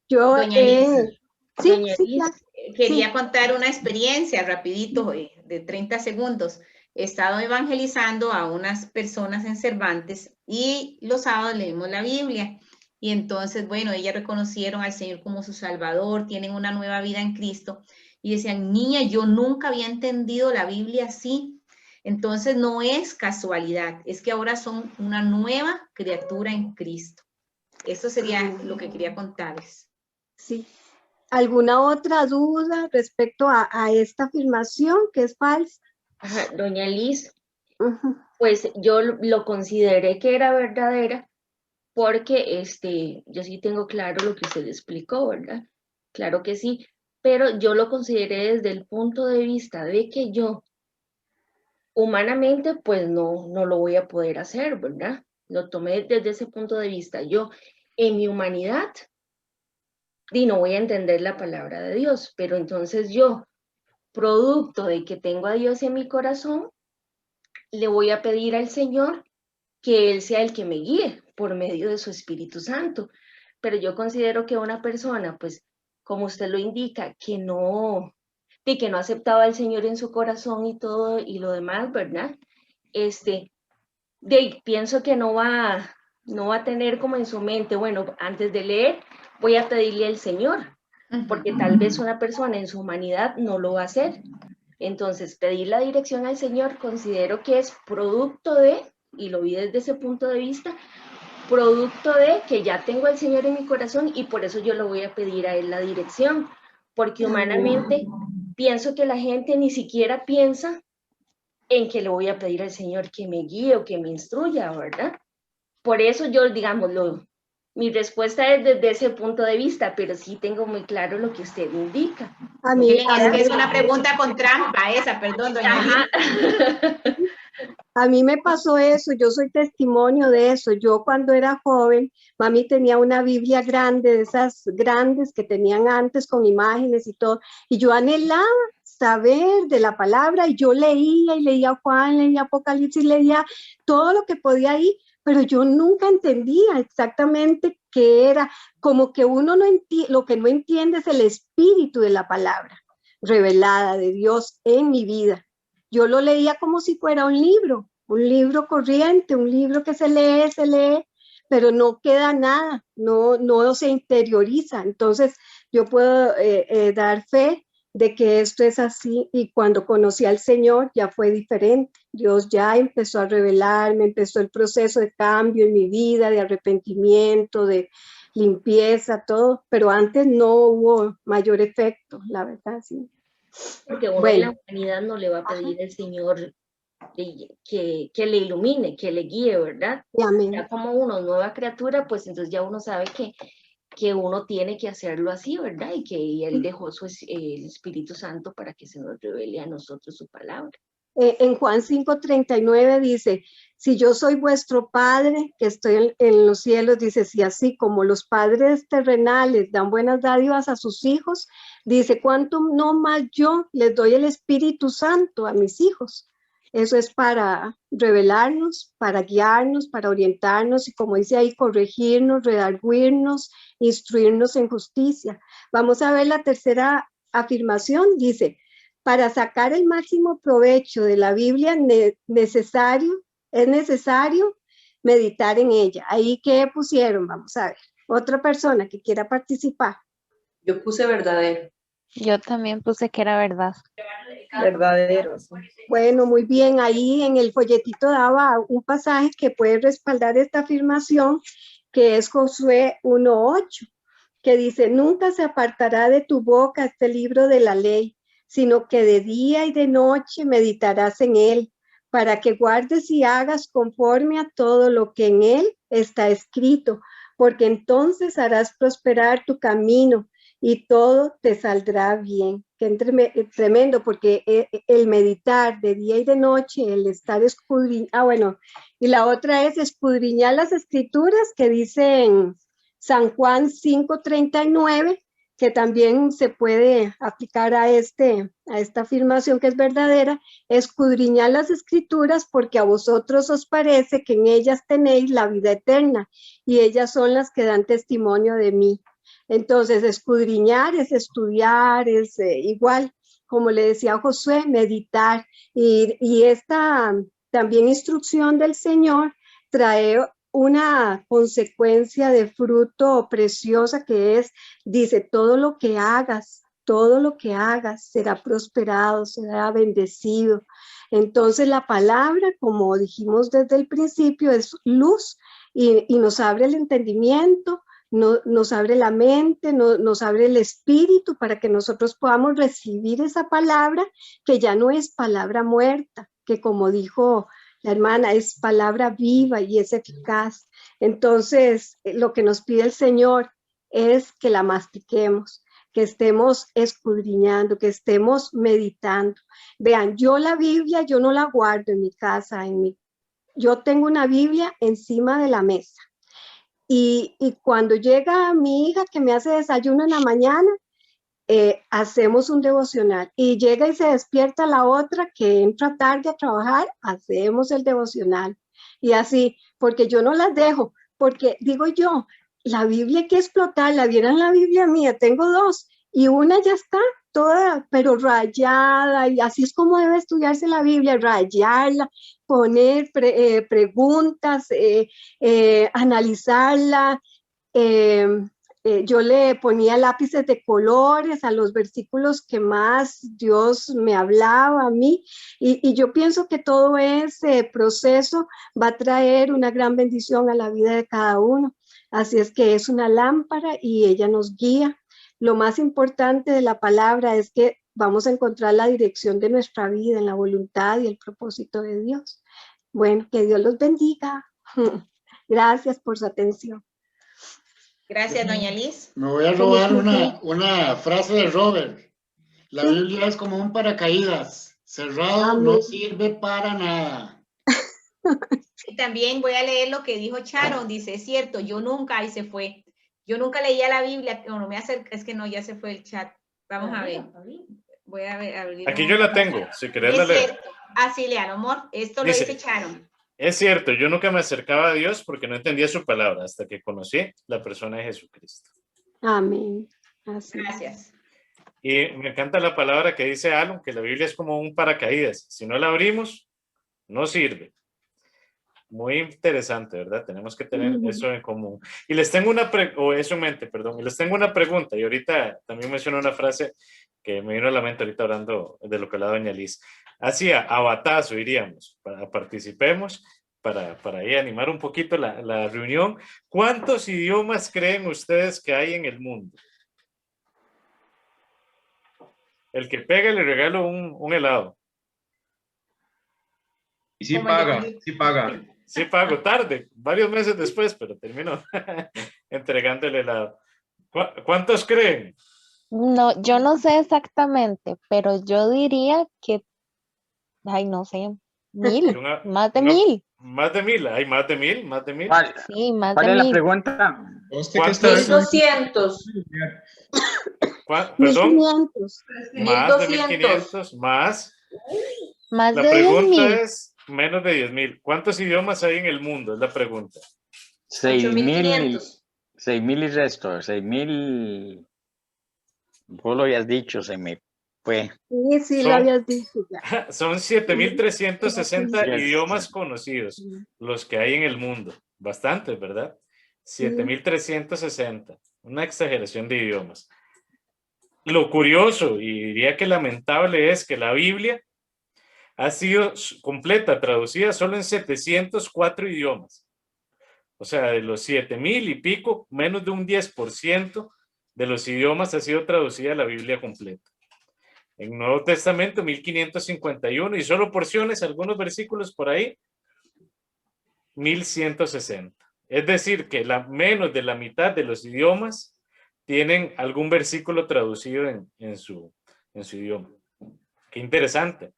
Yo, Doña Liz, claro. Quería contar una experiencia rapidito de 30 segundos. He estado evangelizando a unas personas en Cervantes y los sábados leemos la Biblia. Y entonces, bueno, ellas reconocieron al Señor como su Salvador, tienen una nueva vida en Cristo. Y decían, niña, yo nunca había entendido la Biblia así. Entonces no es casualidad, es que ahora son una nueva criatura en Cristo. Eso sería lo que quería contarles. Sí. ¿Alguna otra duda respecto a esta afirmación que es falsa? Ajá, doña Liz, pues yo lo consideré que era verdadera porque yo sí tengo claro lo que usted explicó, ¿verdad? Claro que sí, pero yo lo consideré desde el punto de vista de que yo humanamente pues no lo voy a poder hacer, ¿verdad? Lo tomé desde ese punto de vista. Yo en mi humanidad no voy a entender la palabra de Dios, pero entonces yo, producto de que tengo a Dios en mi corazón, le voy a pedir al Señor que Él sea el que me guíe por medio de su Espíritu Santo. Pero yo considero que una persona, pues, como usted lo indica, que no aceptaba al Señor en su corazón y todo y lo demás, ¿verdad? Pienso que no va a tener como en su mente, bueno, antes de leer, voy a pedirle al Señor, porque tal vez una persona en su humanidad no lo va a hacer. Entonces, pedir la dirección al Señor considero que es producto de, y lo vi desde ese punto de vista, producto de que ya tengo al Señor en mi corazón y por eso yo le voy a pedir a Él la dirección, porque humanamente pienso que la gente ni siquiera piensa en que le voy a pedir al Señor que me guíe o que me instruya, ¿verdad? Por eso yo, digamos, mi respuesta es desde ese punto de vista, pero sí tengo muy claro lo que usted indica. A mí, Miren, es que es una pregunta con trampa esa, perdón, doña Lili. A mí me pasó eso, yo soy testimonio de eso. Yo cuando era joven, mami tenía una Biblia grande, de esas grandes que tenían antes con imágenes y todo, y yo anhelaba saber de la palabra, y yo leía y leía Juan, leía Apocalipsis, leía todo lo que podía ahí, pero yo nunca entendía exactamente qué era, como que uno no entiende, lo que no entiende es el espíritu de la palabra revelada de Dios en mi vida. Yo lo leía como si fuera un libro corriente, un libro que se lee, pero no queda nada, no se interioriza. Entonces yo puedo dar fe de que esto es así, y cuando conocí al Señor ya fue diferente. Dios ya empezó a revelarme, empezó el proceso de cambio en mi vida, de arrepentimiento, de limpieza, todo, pero antes no hubo mayor efecto, la verdad, sí. Porque uno en la humanidad no le va a pedir al Señor que le ilumine, que le guíe, ¿verdad? Amén. Ya como uno nueva criatura, pues entonces ya uno sabe que uno tiene que hacerlo así, ¿verdad? Y que Él dejó el Espíritu Santo para que se nos revele a nosotros su palabra. En Juan 5:39 dice, si yo soy vuestro Padre que estoy en los cielos, dice, si así como los padres terrenales dan buenas dádivas a sus hijos, dice, ¿cuánto no más yo les doy el Espíritu Santo a mis hijos? Eso es para revelarnos, para guiarnos, para orientarnos y, como dice ahí, corregirnos, redarguirnos, instruirnos en justicia. Vamos a ver la tercera afirmación, dice, para sacar el máximo provecho de la Biblia es necesario meditar en ella. Ahí, ¿qué pusieron? Vamos a ver. Otra persona que quiera participar. Yo puse verdadero. Yo también puse que era verdad. Verdadero. Sí. Bueno, muy bien. Ahí en el folletito daba un pasaje que puede respaldar esta afirmación, que es Josué 1:8, que dice, nunca se apartará de tu boca este libro de la ley, sino que de día y de noche meditarás en él, para que guardes y hagas conforme a todo lo que en él está escrito, porque entonces harás prosperar tu camino y todo te saldrá bien. Qué tremendo, porque el meditar de día y de noche, el estar escudriñando, y la otra es escudriñar las escrituras, que dice en San Juan 5:39, que también se puede aplicar a esta afirmación que es verdadera, escudriñar las escrituras porque a vosotros os parece que en ellas tenéis la vida eterna y ellas son las que dan testimonio de mí. Entonces, escudriñar es estudiar, es igual, como le decía Josué, meditar, y esta también instrucción del Señor trae una consecuencia de fruto preciosa, que es, dice, todo lo que hagas será prosperado, será bendecido. Entonces la palabra, como dijimos desde el principio, es luz y nos abre el entendimiento, nos abre la mente, nos abre el espíritu para que nosotros podamos recibir esa palabra, que ya no es palabra muerta, que como dijo la hermana, es palabra viva y es eficaz. Entonces, lo que nos pide el Señor es que la mastiquemos, que estemos escudriñando, que estemos meditando. Vean, yo la Biblia, yo no la guardo en mi casa, yo tengo una Biblia encima de la mesa. Y cuando llega mi hija que me hace desayuno en la mañana, hacemos un devocional, y llega y se despierta la otra que entra tarde a trabajar, hacemos el devocional, y así, porque yo no las dejo, porque digo yo, la Biblia hay que explotarla. Vieran la Biblia mía, tengo 2, y una ya está toda, pero rayada, y así es como debe estudiarse la Biblia, rayarla, poner preguntas, analizarla, yo le ponía lápices de colores a los versículos que más Dios me hablaba a mí, y yo pienso que todo ese proceso va a traer una gran bendición a la vida de cada uno. Así es que es una lámpara y ella nos guía. Lo más importante de la palabra es que vamos a encontrar la dirección de nuestra vida en la voluntad y el propósito de Dios. Bueno, que Dios los bendiga. Gracias por su atención. Gracias, doña Liz. Me voy a robar una frase de Robert. La Biblia es como un paracaídas. Cerrado no sirve para nada. Y también voy a leer lo que dijo Sharon. Dice, es cierto, yo nunca, ahí se fue. Yo nunca leía la Biblia. No me acerca, es que no, ya se fue el chat. Vamos a ver. Voy a ver. Aquí yo la tengo, si querés la leer. Así lean, amor. Esto lo dice Sharon. Es cierto, yo nunca me acercaba a Dios porque no entendía su palabra hasta que conocí la persona de Jesucristo. Amén. Gracias. Y me encanta la palabra que dice Alan, que la Biblia es como un paracaídas. Si no la abrimos, no sirve. Muy interesante, ¿verdad? Tenemos que tener eso en común. Y les tengo y les tengo una pregunta. Y ahorita también menciono una frase que me vino a la mente ahorita hablando de lo que hablaba doña Liz. Así a batazo iríamos, participemos para ahí animar un poquito la reunión. ¿Cuántos idiomas creen ustedes que hay en el mundo? El que pega le regalo un helado. Y sí paga, sí paga. Sí pago tarde, varios meses después, pero termino entregando el helado. ¿Cuántos creen? No, yo no sé exactamente, pero yo diría que, ay, no sé, 1000, más de 1000. Más de 1000, hay más de 1000, más de 1000. Sí, más ¿Cuál de es la 1000. pregunta? 1200. Perdón. 1500. Más de 1500, más. Más la de pregunta 10,000. es menos de 10,000. ¿Cuántos idiomas hay en el mundo? Es la pregunta. 6,000 y resto. 6,000. Vos lo habías dicho, se me fue. Sí, lo habías dicho ya. Son 7,360 idiomas conocidos, los que hay en el mundo. Bastantes, ¿verdad? 7,360. Una exageración de idiomas. Lo curioso, y diría que lamentable, es que la Biblia ha sido completa, traducida solo en 704 idiomas. O sea, de los 7,000 y pico, menos de un 10% de los idiomas ha sido traducida la Biblia completa. En Nuevo Testamento, 1551, y solo porciones, algunos versículos por ahí, 1160. Es decir, que menos de la mitad de los idiomas tienen algún versículo traducido en su idioma. Qué interesante.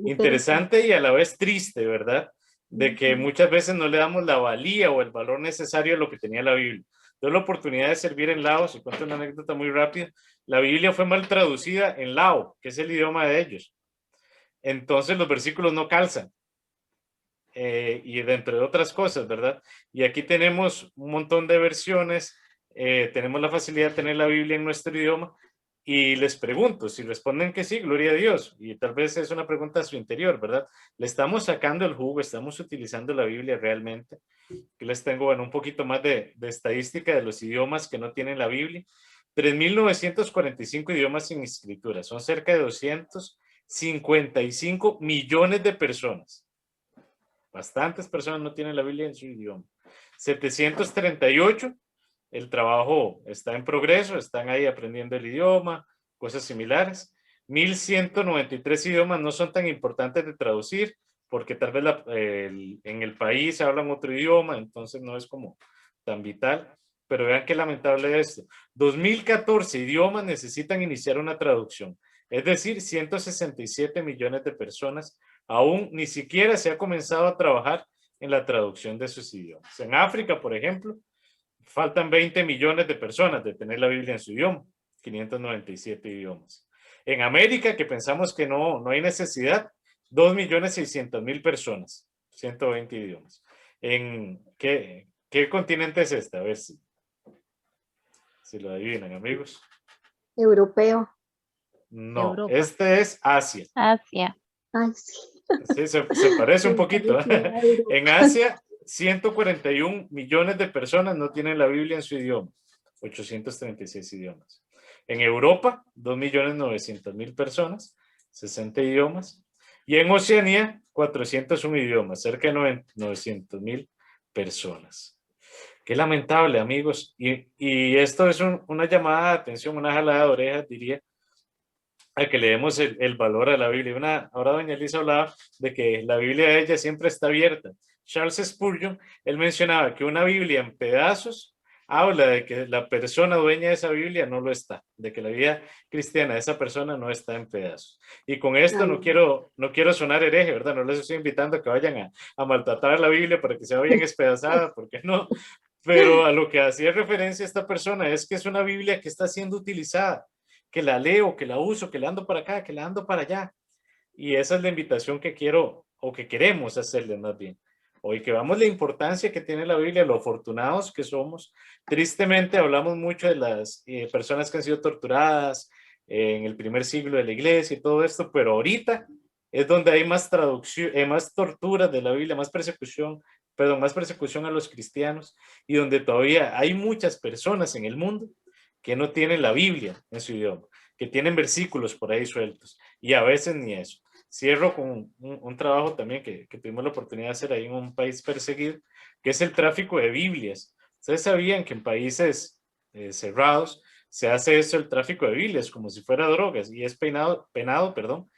Interesante y a la vez triste, ¿verdad? De que muchas veces no le damos la valía o el valor necesario a lo que tenía la Biblia. Tuve la oportunidad de servir en Laos, y cuento una anécdota muy rápida. La Biblia fue mal traducida en Lao, que es el idioma de ellos. Entonces los versículos no calzan. Y dentro de otras cosas, ¿verdad? Y aquí tenemos un montón de versiones, tenemos la facilidad de tener la Biblia en nuestro idioma, y les pregunto, si responden que sí, gloria a Dios, y tal vez es una pregunta a su interior, ¿verdad? ¿Le estamos sacando el jugo? ¿Estamos utilizando la Biblia realmente? Aquí les tengo, bueno, un poquito más de estadística de los idiomas que no tienen la Biblia. 3,945 idiomas sin escritura, son cerca de 255 millones de personas. Bastantes personas no tienen la Biblia en su idioma. 738, el trabajo está en progreso, están ahí aprendiendo el idioma, cosas similares. 1,193 idiomas no son tan importantes de traducir, porque tal vez en el país se hablan otro idioma, entonces no es como tan vital. Pero vean qué lamentable esto. 2014 idiomas necesitan iniciar una traducción. Es decir, 167 millones de personas aún ni siquiera se ha comenzado a trabajar en la traducción de sus idiomas. En África, por ejemplo, faltan 20 millones de personas de tener la Biblia en su idioma, 597 idiomas. En América, que pensamos que no hay necesidad, 2,600,000 personas, 120 idiomas. ¿Qué continente es este? A ver si lo adivinan, amigos. Europeo. No, Europa. este es Asia. Asia. Ay, sí. Sí, se parece un poquito. En Asia, 141 millones de personas no tienen la Biblia en su idioma. 836 idiomas. En Europa, 2.900.000 personas, 60 idiomas. Y en Oceanía, 401 idiomas, cerca de 900.000 personas. Qué lamentable, amigos. Y esto es una llamada de atención, una jalada de orejas, diría, a que le demos el valor a la Biblia. Ahora doña Elisa hablaba de que la Biblia de ella siempre está abierta. Charles Spurgeon, él mencionaba que una Biblia en pedazos habla de que la persona dueña de esa Biblia no lo está, de que la vida cristiana de esa persona no está en pedazos. Y con esto no quiero sonar hereje, ¿verdad? No les estoy invitando a que vayan a maltratar la Biblia para que se vayan espedazada, porque no. Pero a lo que hacía referencia esta persona es que es una Biblia que está siendo utilizada, que la leo, que la uso, que la ando para acá, que la ando para allá. Y esa es la invitación que quiero, o que queremos hacerle más bien. Hoy que veamos la importancia que tiene la Biblia, lo afortunados que somos. Tristemente hablamos mucho de las personas que han sido torturadas en el primer siglo de la iglesia y todo esto, pero ahorita es donde hay más traducción, más tortura de la Biblia, más persecución a los cristianos, y donde todavía hay muchas personas en el mundo que no tienen la Biblia en su idioma, que tienen versículos por ahí sueltos, y a veces ni eso. Cierro con un trabajo también que tuvimos la oportunidad de hacer ahí en un país perseguido, que es el tráfico de Biblias. Ustedes sabían que en países cerrados se hace eso, el tráfico de Biblias, como si fuera drogas, y es penado,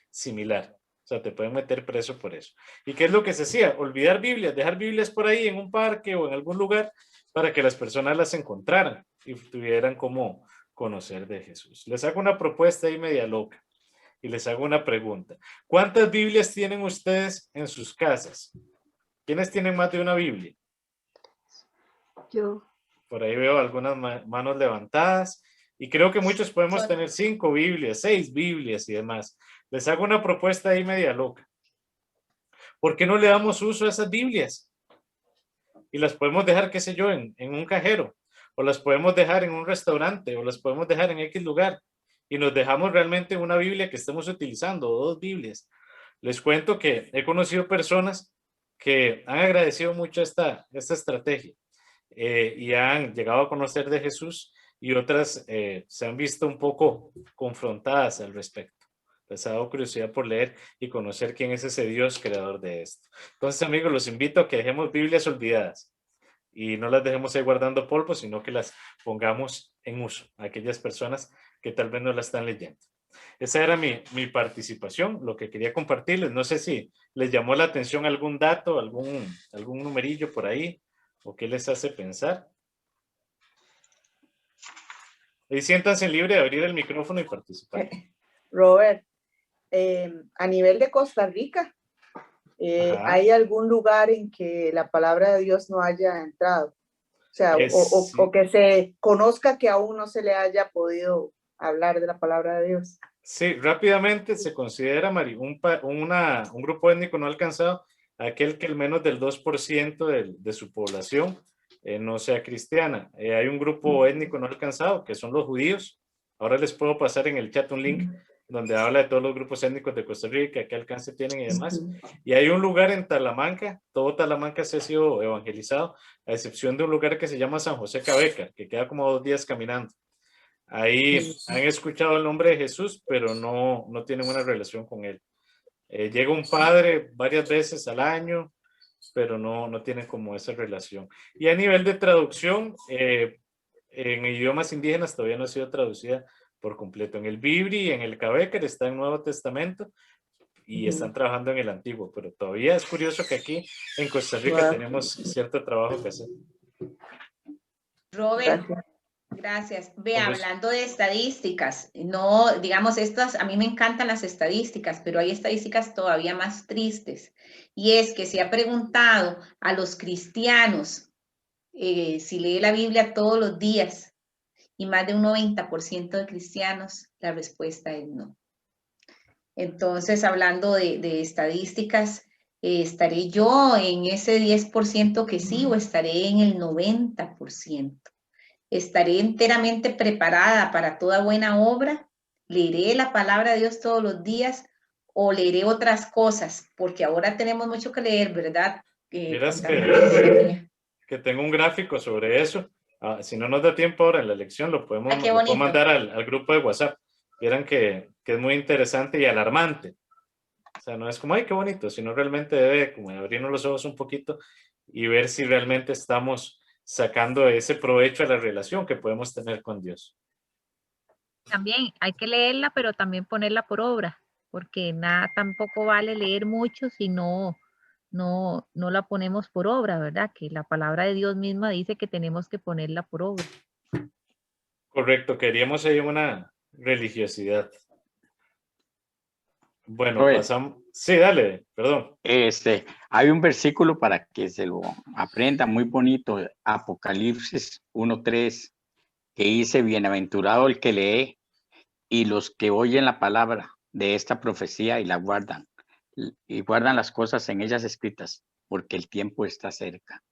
similar. O sea, te pueden meter preso por eso. ¿Y qué es lo que se hacía? Olvidar Biblias, dejar Biblias por ahí en un parque o en algún lugar para que las personas las encontraran y tuvieran como conocer de Jesús. Les hago una propuesta ahí media loca y les hago una pregunta. ¿Cuántas Biblias tienen ustedes en sus casas? ¿Quiénes tienen más de una Biblia? Yo. Por ahí veo algunas manos levantadas y creo que muchos podemos tener 5 Biblias, 6 Biblias y demás. Les hago una propuesta ahí media loca. ¿Por qué no le damos uso a esas Biblias? Y las podemos dejar, qué sé yo, en un cajero, o las podemos dejar en un restaurante, o las podemos dejar en X lugar, y nos dejamos realmente una Biblia que estemos utilizando, o 2 Biblias. Les cuento que he conocido personas que han agradecido mucho esta estrategia y han llegado a conocer de Jesús, y otras se han visto un poco confrontadas al respecto. Les ha dado curiosidad por leer y conocer quién es ese Dios creador de esto. Entonces, amigos, los invito a que dejemos Biblias olvidadas y no las dejemos ahí guardando polvo, sino que las pongamos en uso a aquellas personas que tal vez no la están leyendo. Esa era mi participación, lo que quería compartirles. No sé si les llamó la atención algún dato, algún numerillo por ahí, o qué les hace pensar. Y siéntanse libre de abrir el micrófono y participar. Robert, a nivel de Costa Rica, ¿hay algún lugar en que la palabra de Dios no haya entrado? O sea, o que se conozca que aún no se le haya podido hablar de la palabra de Dios. Sí, rápidamente se considera, Mari, un grupo étnico no alcanzado aquel que al menos del 2% de su población no sea cristiana. Hay un grupo étnico no alcanzado que son los judíos. Ahora les puedo pasar en el chat un link donde habla de todos los grupos étnicos de Costa Rica, qué alcance tienen y demás. Y hay un lugar en Talamanca, todo Talamanca se ha sido evangelizado, a excepción de un lugar que se llama San José Cabeca, que queda como 2 días caminando. Ahí han escuchado el nombre de Jesús, pero no tienen una relación con él. Llega un padre varias veces al año, pero no tienen como esa relación. Y a nivel de traducción, en idiomas indígenas todavía no ha sido traducida por completo. En el Bibli y en el Cabecar está en Nuevo Testamento y están trabajando en el Antiguo, pero todavía es curioso que aquí en Costa Rica tenemos cierto trabajo que hacer. Robert, gracias. Ve, hablando de estadísticas, no, digamos, estas, a mí me encantan las estadísticas, pero hay estadísticas todavía más tristes, y es que se ha preguntado a los cristianos si lee la Biblia todos los días, y más de un 90% de cristianos, la respuesta es no. Entonces, hablando de estadísticas, ¿estaré yo en ese 10% que sí o estaré en el 90%? ¿Estaré enteramente preparada para toda buena obra? ¿Leeré la palabra de Dios todos los días o leeré otras cosas? Porque ahora tenemos mucho que leer, ¿verdad? Miras que tengo un gráfico sobre eso. si no nos da tiempo ahora en la lección, lo puedo mandar al grupo de WhatsApp. Vieran que es muy interesante y alarmante. O sea, no es como, ay, qué bonito, sino realmente debe como abrirnos los ojos un poquito y ver si realmente estamos sacando ese provecho a la relación que podemos tener con Dios. También hay que leerla, pero también ponerla por obra, porque nada tampoco vale leer mucho si no la ponemos por obra, ¿verdad? Que la palabra de Dios misma dice que tenemos que ponerla por obra. Correcto, queríamos ahí una religiosidad. Bueno, Robert, pasamos. Sí, dale, perdón. Hay un versículo para que se lo aprenda muy bonito, Apocalipsis 1:3, que dice: bienaventurado el que lee y los que oyen la palabra de esta profecía y la guardan, y guardan las cosas en ellas escritas, porque el tiempo está cerca.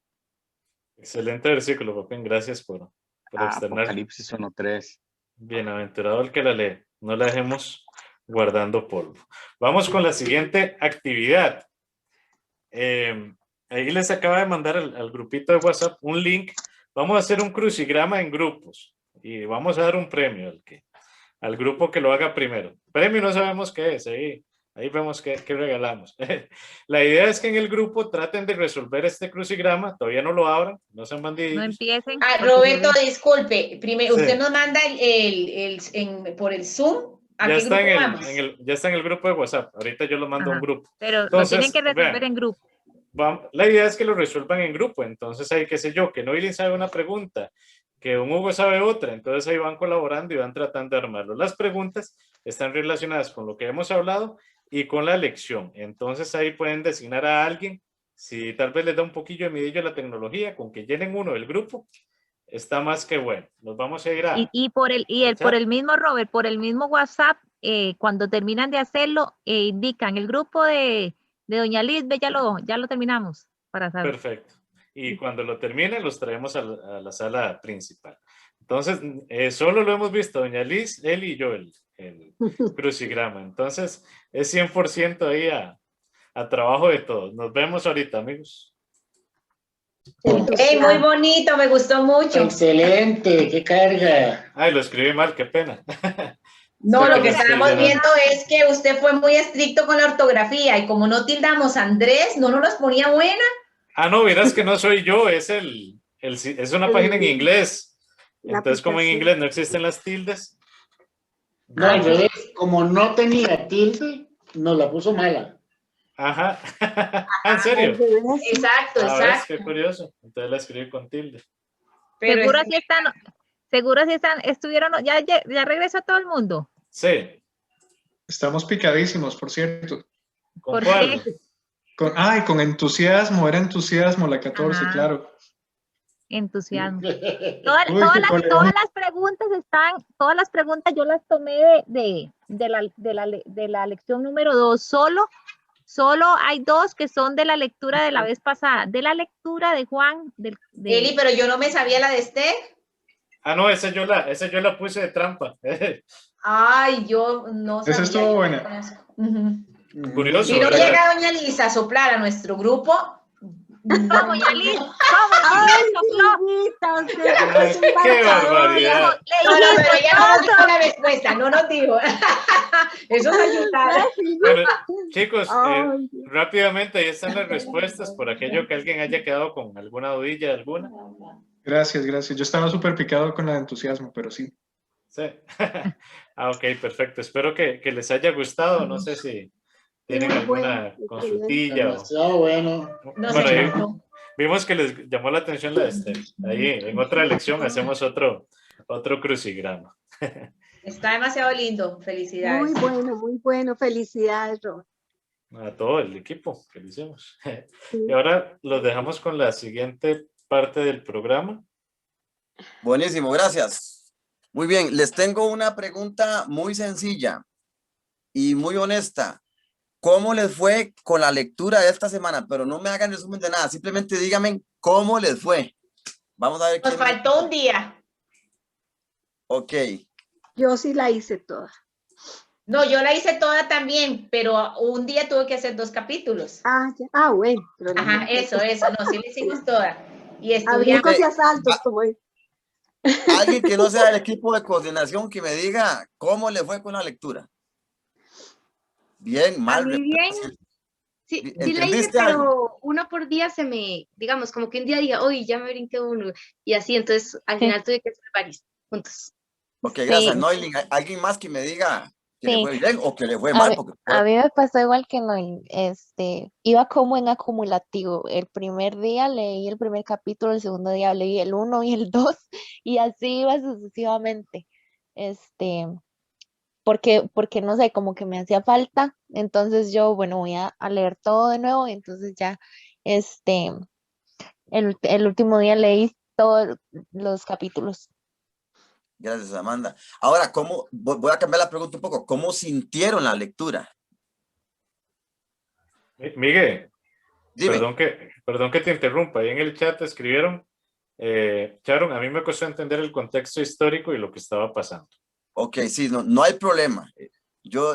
Excelente versículo, Papín, gracias por externar. Apocalipsis 1:3. Bienaventurado el que la lee, no la dejemos guardando polvo. Vamos con la siguiente actividad. Ahí les acaba de mandar al grupito de WhatsApp un link. Vamos a hacer un crucigrama en grupos y vamos a dar un premio al grupo que lo haga primero. Premio no sabemos qué es, ahí vemos qué regalamos. La idea es que en el grupo traten de resolver este crucigrama, todavía no lo abran, no sean bandidos. No empiecen. Roberto, disculpe, primero, Sí. usted nos manda por el Zoom. ¿A qué grupo vamos? Ya está en el grupo de WhatsApp, ahorita yo lo mando a un grupo. Pero Entonces, lo tienen que resolver vean, en grupo. la idea es que lo resuelvan en grupo, entonces hay, qué sé yo, que Noilin sabe una pregunta, que un Hugo sabe otra, entonces ahí van colaborando y van tratando de armarlo. Las preguntas están relacionadas con lo que hemos hablado y con la lección, entonces ahí pueden designar a alguien, si tal vez les da un poquillo de midillo la tecnología, con que llenen uno del grupo, está más que bueno. Nos vamos a ir a... Por el mismo Robert, por el mismo WhatsApp, cuando terminan de hacerlo, indican el grupo de Doña Liz, ya lo terminamos para saber. Perfecto. Y cuando lo terminen, los traemos a la sala principal. Entonces, solo lo hemos visto Doña Liz, él y yo, el crucigrama. Entonces, es 100% ahí a trabajo de todos. Nos vemos ahorita, amigos. Hey, muy bonito, me gustó mucho. Excelente, qué carga. Ay, lo escribí mal, qué pena. No, lo que estamos viendo es que usted fue muy estricto con la ortografía y como no tildamos a Andrés, no nos las ponía buena. Ah, no, verás que no soy yo, es una página en inglés. Entonces, como en inglés no existen las tildes. No, al revés, como no tenía tilde, nos la puso mala. Ajá. ¿En serio? Exacto, exacto. Qué curioso. Entonces la escribí con tilde. Pero ¿Seguro si estuvieron, ya regresó todo el mundo? Sí. Estamos picadísimos, por cierto. ¿Con cuál? Con entusiasmo, era entusiasmo la 14, claro. Entusiasmo. Todas las preguntas yo las tomé de la lección número 2. Solo hay 2 que son de la lectura de la vez pasada, de la lectura de Juan. Eli, pero yo no me sabía la de Esther. Ah, no, esa yo la puse de trampa. Ay, yo no sabía. Esa estuvo buena. Curioso. Si no llega Doña Lisa a soplar a nuestro grupo. Doña Lisa, ¡Qué barbaridad! No, pero ella no nos dijo la respuesta, no nos dijo. Eso es ayudar. Bueno, chicos, rápidamente ahí están las respuestas por aquello que alguien haya quedado con alguna dudilla, alguna. Gracias. Yo estaba súper picado con la de entusiasmo, pero sí. Sí. Ok, perfecto. Espero que les haya gustado. No sé si tienen alguna consultilla. Bueno. Bueno, vimos que les llamó la atención la de Esther. Ahí en otra lección hacemos otro crucigrama. Está demasiado lindo. Felicidades. Muy bueno. Felicidades, Robert. A todo el equipo que lo hicimos. Y ahora los dejamos con la siguiente parte del programa. Buenísimo, gracias. Muy bien, les tengo una pregunta muy sencilla y muy honesta. ¿Cómo les fue con la lectura de esta semana? Pero no me hagan resumen de nada, simplemente díganme cómo les fue. Vamos a ver. Nos faltó un día. Ok. Yo sí la hice toda. No, yo la hice toda también, pero un día tuve que hacer 2 capítulos. Bueno. Ajá, eso, no, sí la hicimos toda. Y a brincos y asaltos, como Alguien que no sea del equipo de coordinación que me diga cómo le fue con la lectura. Bien, mal. A mí bien. Sí, sí la hice, pero uno por día se me, digamos, como que un día diga, oye, ya me brinqué uno, y así, entonces al final tuve que hacer varios juntos. Ok, gracias. Noilin, ¿alguien más que me diga que le Sí. fue bien o que le fue mal? Porque A mí me pasó igual que no, iba como en acumulativo. El primer día leí el primer capítulo, el segundo día leí el 1 y el 2, y así iba sucesivamente. Porque no sé, como que me hacía falta, entonces yo, bueno, voy a leer todo de nuevo, y entonces ya, el último día leí todos los capítulos. Gracias, Amanda. Ahora, voy a cambiar la pregunta un poco. ¿Cómo sintieron la lectura? Miguel, dime. Perdón que te interrumpa. Ahí en el chat escribieron, Sharon, a mí me costó entender el contexto histórico y lo que estaba pasando. Ok, sí, no hay problema.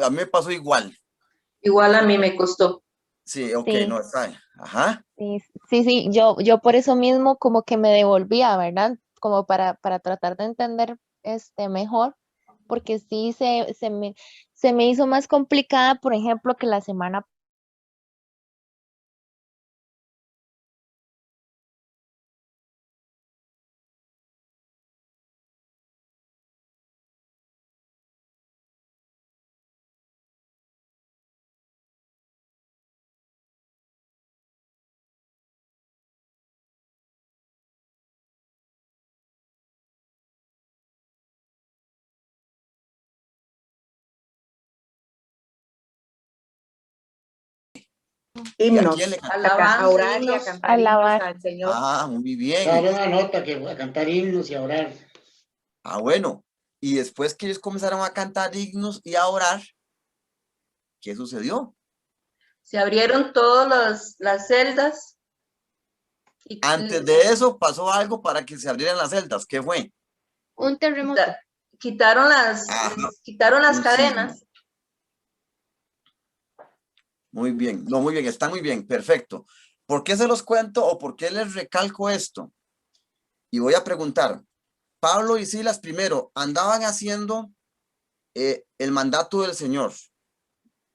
A mí me pasó igual. Igual a mí me costó. Sí, ok, Sí. no está. Ajá. Sí, yo por eso mismo como que me devolvía, ¿verdad? Como para tratar de entender mejor, porque sí se me hizo más complicada, por ejemplo, que la semana. Himnos, Alabanza, a orar y a himnos, cantar himnos al Señor. Ah, muy bien. Dar una nota que a cantar himnos y a orar. Ah, bueno. Y después que ellos comenzaron a cantar himnos y a orar, ¿qué sucedió? Se abrieron todas las celdas. Antes de eso pasó algo para que se abrieran las celdas. ¿Qué fue? Un terremoto. Quitaron las cadenas. Muy bien, no, muy bien, está muy bien, perfecto. ¿Por qué se los cuento o por qué les recalco esto? Y voy a preguntar, Pablo y Silas primero andaban haciendo el mandato del Señor.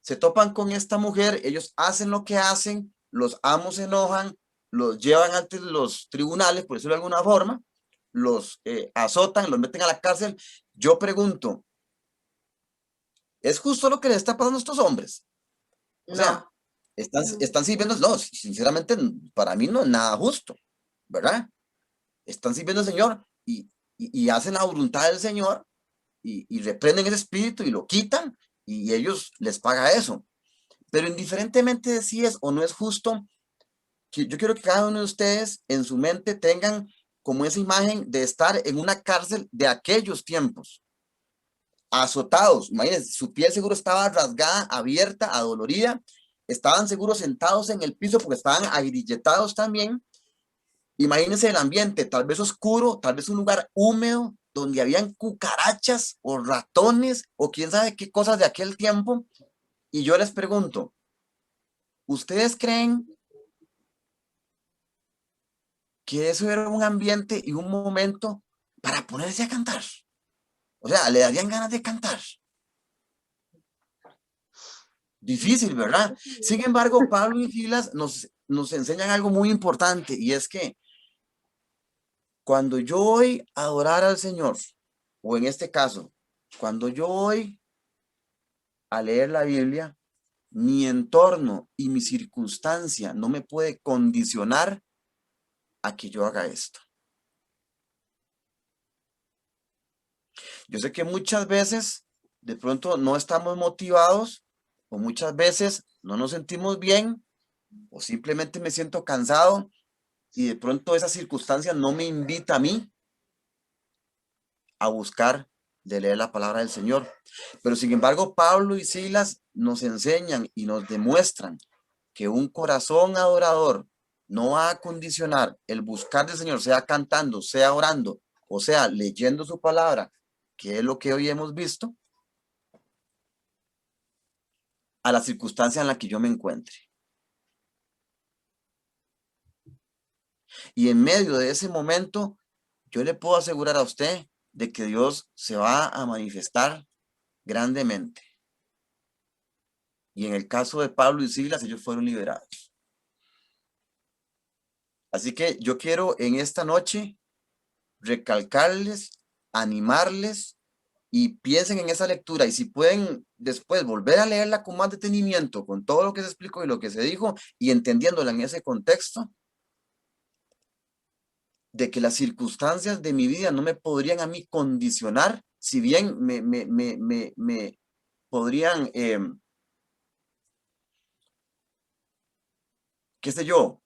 Se topan con esta mujer, ellos hacen lo que hacen, los amos se enojan, los llevan ante los tribunales, por decirlo de alguna forma, los azotan, los meten a la cárcel. Yo pregunto, ¿es justo lo que les está pasando a estos hombres? O sea, están sirviendo, no, sinceramente, para mí no es nada justo, ¿verdad? Están sirviendo al Señor y hacen la voluntad del Señor y reprenden ese espíritu y lo quitan y ellos les paga eso. Pero indiferentemente de si es o no es justo, yo quiero que cada uno de ustedes en su mente tengan como esa imagen de estar en una cárcel de aquellos tiempos, azotados. Imagínense, su piel seguro estaba rasgada, abierta, adolorida, estaban seguros sentados en el piso porque estaban agrilletados también. Imagínense el ambiente, tal vez oscuro, tal vez un lugar húmedo, donde habían cucarachas o ratones o quién sabe qué cosas de aquel tiempo. Y yo les pregunto, ¿ustedes creen que eso era un ambiente y un momento para ponerse a cantar? O sea, ¿le darían ganas de cantar? Difícil, ¿verdad? Sin embargo, Pablo y Silas nos enseñan algo muy importante y es que cuando yo voy a adorar al Señor, o en este caso, cuando yo voy a leer la Biblia, mi entorno y mi circunstancia no me puede condicionar a que yo haga esto. Yo sé que muchas veces de pronto no estamos motivados o muchas veces no nos sentimos bien o simplemente me siento cansado y de pronto esa circunstancia no me invita a mí a buscar de leer la palabra del Señor. Pero sin embargo, Pablo y Silas nos enseñan y nos demuestran que un corazón adorador no va a condicionar el buscar del Señor, sea cantando, sea orando, o sea, leyendo su palabra, que es lo que hoy hemos visto, a la circunstancia en la que yo me encuentre. Y en medio de ese momento, yo le puedo asegurar a usted de que Dios se va a manifestar grandemente. Y en el caso de Pablo y Silas, ellos fueron liberados. Así que yo quiero en esta noche recalcarles, animarles, y piensen en esa lectura, y si pueden después volver a leerla con más detenimiento, con todo lo que se explicó y lo que se dijo, y entendiéndola en ese contexto, de que las circunstancias de mi vida no me podrían a mí condicionar, si bien me podrían, qué sé yo,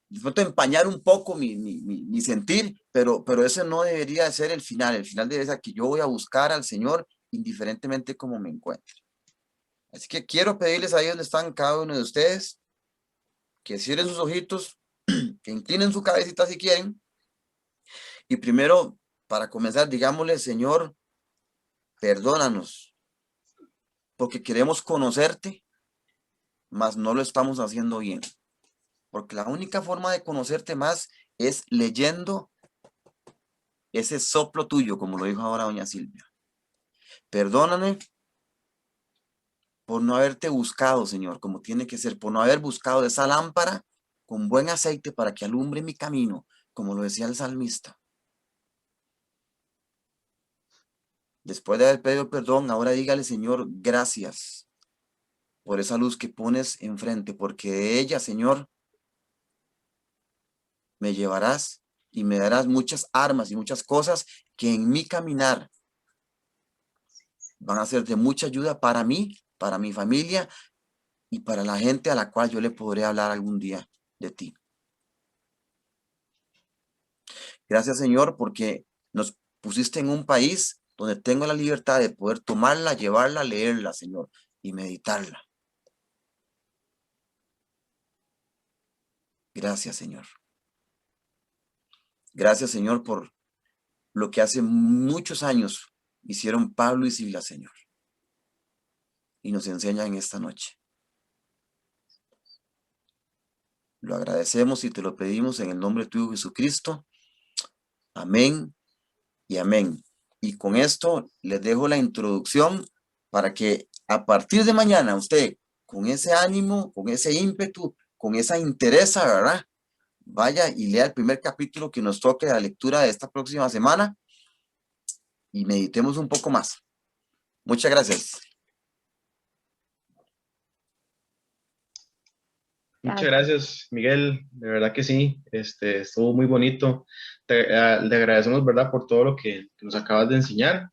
de pronto empañar un poco mi sentir, pero ese no debería ser el final. El final debe ser que yo voy a buscar al Señor indiferentemente como me encuentre. Así que quiero pedirles ahí donde están cada uno de ustedes, que cierren sus ojitos, que inclinen su cabecita si quieren, y primero, para comenzar, digámosle: Señor, perdónanos, porque queremos conocerte, mas no lo estamos haciendo bien. Porque la única forma de conocerte más es leyendo ese soplo tuyo, como lo dijo ahora doña Silvia. Perdóname por no haberte buscado, Señor, como tiene que ser, por no haber buscado esa lámpara con buen aceite para que alumbre mi camino, como lo decía el salmista. Después de haber pedido perdón, ahora dígale: Señor, gracias por esa luz que pones enfrente, porque de ella, Señor, me llevarás y me darás muchas armas y muchas cosas que en mi caminar van a ser de mucha ayuda para mí, para mi familia y para la gente a la cual yo le podré hablar algún día de ti. Gracias, Señor, porque nos pusiste en un país donde tengo la libertad de poder tomarla, llevarla, leerla, Señor, y meditarla. Gracias, Señor. Gracias, Señor, por lo que hace muchos años hicieron Pablo y Silas, Señor. Y nos enseñan esta noche. Lo agradecemos y te lo pedimos en el nombre de tu Hijo Jesucristo. Amén y amén. Y con esto les dejo la introducción para que a partir de mañana usted, con ese ánimo, con ese ímpetu, con esa interés, ¿verdad?, vaya y lea el primer capítulo que nos toque de la lectura de esta próxima semana y meditemos un poco más. Muchas gracias. Muchas gracias, Miguel. De verdad que sí, estuvo muy bonito. Le agradecemos, ¿verdad?, por todo lo que nos acabas de enseñar.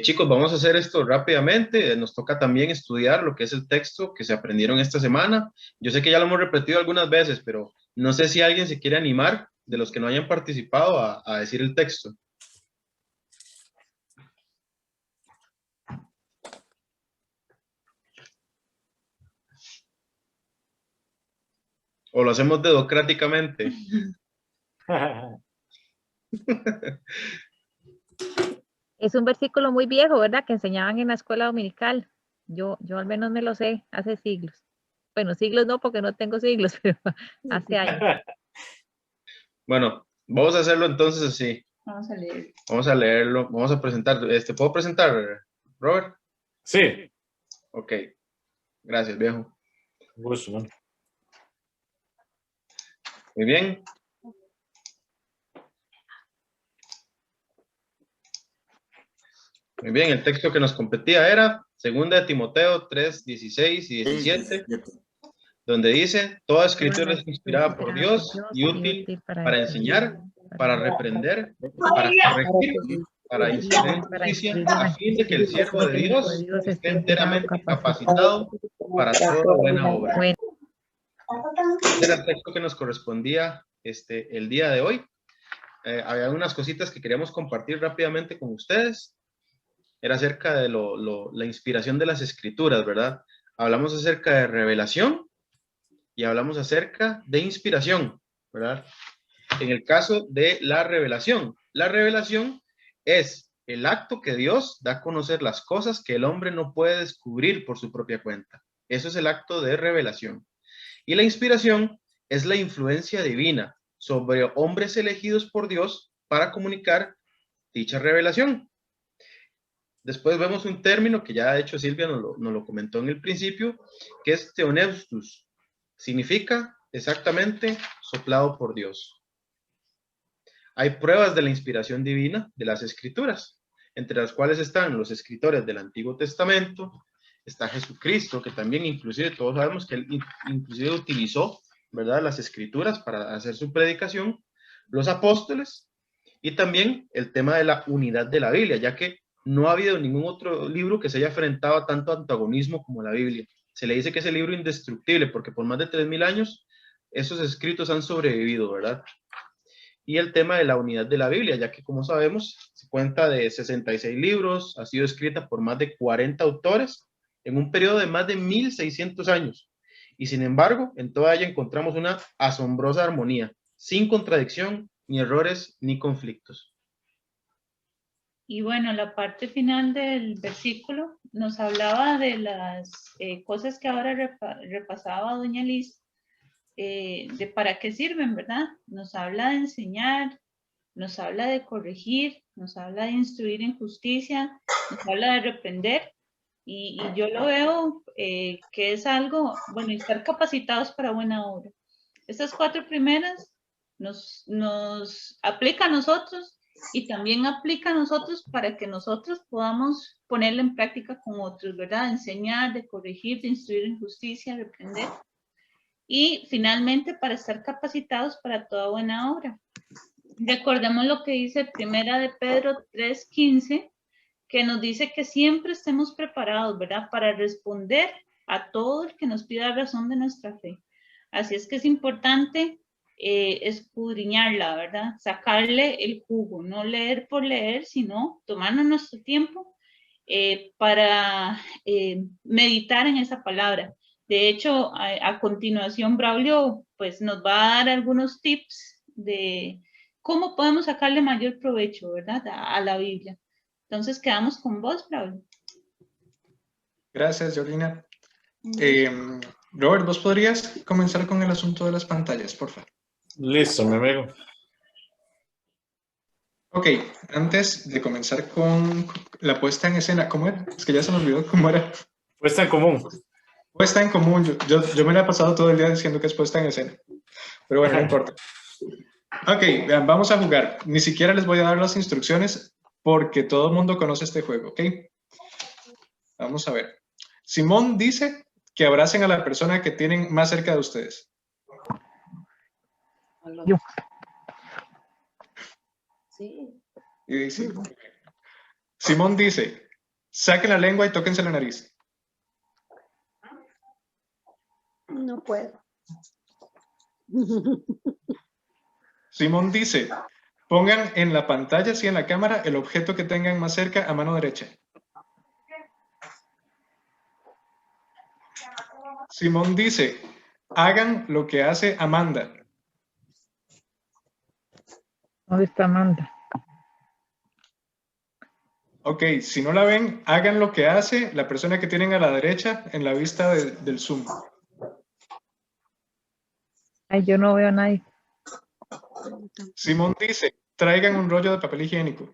Chicos, vamos a hacer esto rápidamente. Nos toca también estudiar lo que es el texto que se aprendieron esta semana. Yo sé que ya lo hemos repetido algunas veces, pero no sé si alguien se quiere animar de los que no hayan participado a decir el texto. ¿O lo hacemos dedocráticamente? Es un versículo muy viejo, ¿verdad?, que enseñaban en la escuela dominical. Yo al menos me lo sé hace siglos. Bueno, siglos no, porque no tengo siglos, pero hace años. Bueno, vamos a hacerlo entonces así. Vamos a leer. Vamos a leerlo. Vamos a presentar. ¿Puedo presentar, Robert? Sí. Ok. Gracias, viejo. Gusto, man. Muy bien. Muy bien, el texto que nos competía era 2 de Timoteo 3, 16 y 17, donde dice: toda escritura es inspirada por Dios y útil para enseñar, para reprender, para corregir, para instruir en justicia, a fin de que el siervo de Dios esté enteramente capacitado para toda buena obra. Este era el texto que nos correspondía el día de hoy. Había unas cositas que queríamos compartir rápidamente con ustedes. Era acerca de la inspiración de las escrituras, ¿verdad? Hablamos acerca de revelación y hablamos acerca de inspiración, ¿verdad? En el caso de la revelación es el acto que Dios da a conocer las cosas que el hombre no puede descubrir por su propia cuenta. Eso es el acto de revelación. Y la inspiración es la influencia divina sobre hombres elegidos por Dios para comunicar dicha revelación. Después vemos un término que ya de hecho Silvia nos lo comentó en el principio, que es theopneustos. Significa exactamente soplado por Dios. Hay pruebas de la inspiración divina de las escrituras, entre las cuales están los escritores del Antiguo Testamento, está Jesucristo, que también inclusive todos sabemos que él inclusive utilizó, ¿verdad?, las escrituras para hacer su predicación, los apóstoles, y también el tema de la unidad de la Biblia, ya que no ha habido ningún otro libro que se haya enfrentado a tanto antagonismo como la Biblia. Se le dice que es el libro indestructible porque por más de 3000 años esos escritos han sobrevivido, ¿verdad? Y el tema de la unidad de la Biblia, ya que como sabemos, se cuenta de 66 libros, ha sido escrita por más de 40 autores en un periodo de más de 1600 años. Y sin embargo, en toda ella encontramos una asombrosa armonía, sin contradicción, ni errores, ni conflictos. Y bueno, la parte final del versículo nos hablaba de las cosas que ahora repasaba doña Liz, de para qué sirven, ¿verdad? Nos habla de enseñar, nos habla de corregir, nos habla de instruir en justicia, nos habla de reprender, y yo lo veo que es algo, bueno, estar capacitados para buena obra. Estas 4 primeras nos aplica a nosotros, y también aplica a nosotros para que nosotros podamos ponerla en práctica con otros, ¿verdad? De enseñar, de corregir, de instruir en justicia, reprender. Y finalmente para estar capacitados para toda buena obra. Recordemos lo que dice Primera de Pedro 3:15, que nos dice que siempre estemos preparados, ¿verdad? Para responder a todo el que nos pida razón de nuestra fe. Así es que es importante escudriñarla, ¿verdad? Sacarle el jugo, no leer por leer, sino tomarnos nuestro tiempo para meditar en esa palabra. De hecho, a continuación, Braulio pues nos va a dar algunos tips de cómo podemos sacarle mayor provecho, ¿verdad? A la Biblia. Entonces, quedamos con vos, Braulio. Gracias, Georgina. Robert, ¿vos podrías comenzar con el asunto de las pantallas, por favor? Listo, mi amigo. Ok, antes de comenzar con la puesta en escena, ¿cómo era? Es que ya se me olvidó cómo era. Puesta en común. Puesta en común, yo me la he pasado todo el día diciendo que es puesta en escena. Pero bueno, no importa. Ok, vean, vamos a jugar. Ni siquiera les voy a dar las instrucciones porque todo el mundo conoce este juego, ¿ok? Vamos a ver. Simón dice que abracen a la persona que tienen más cerca de ustedes. Yo. Sí. Y dice, Simón dice, saquen la lengua y tóquense la nariz. No puedo. Simón dice, pongan en la pantalla, así en la cámara, el objeto que tengan más cerca a mano derecha. Simón dice, hagan lo que hace Amanda. ¿Dónde está Amanda? Ok, si no la ven, hagan lo que hace la persona que tienen a la derecha en la vista del Zoom. Ay, yo no veo a nadie. Simón dice, traigan un rollo de papel higiénico.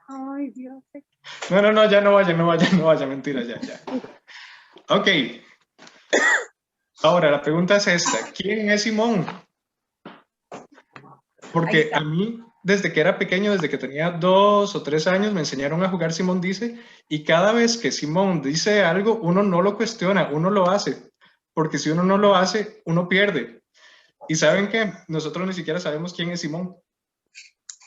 Ay, Dios. No, ya no vaya, mentira, ya. Ok. Ahora, la pregunta es esta. ¿Quién es Simón? Porque a mí, desde que era pequeño, desde que tenía 2 o 3 años, me enseñaron a jugar Simón dice, y cada vez que Simón dice algo, uno no lo cuestiona, uno lo hace. Porque si uno no lo hace, uno pierde. ¿Y saben qué? Nosotros ni siquiera sabemos quién es Simón.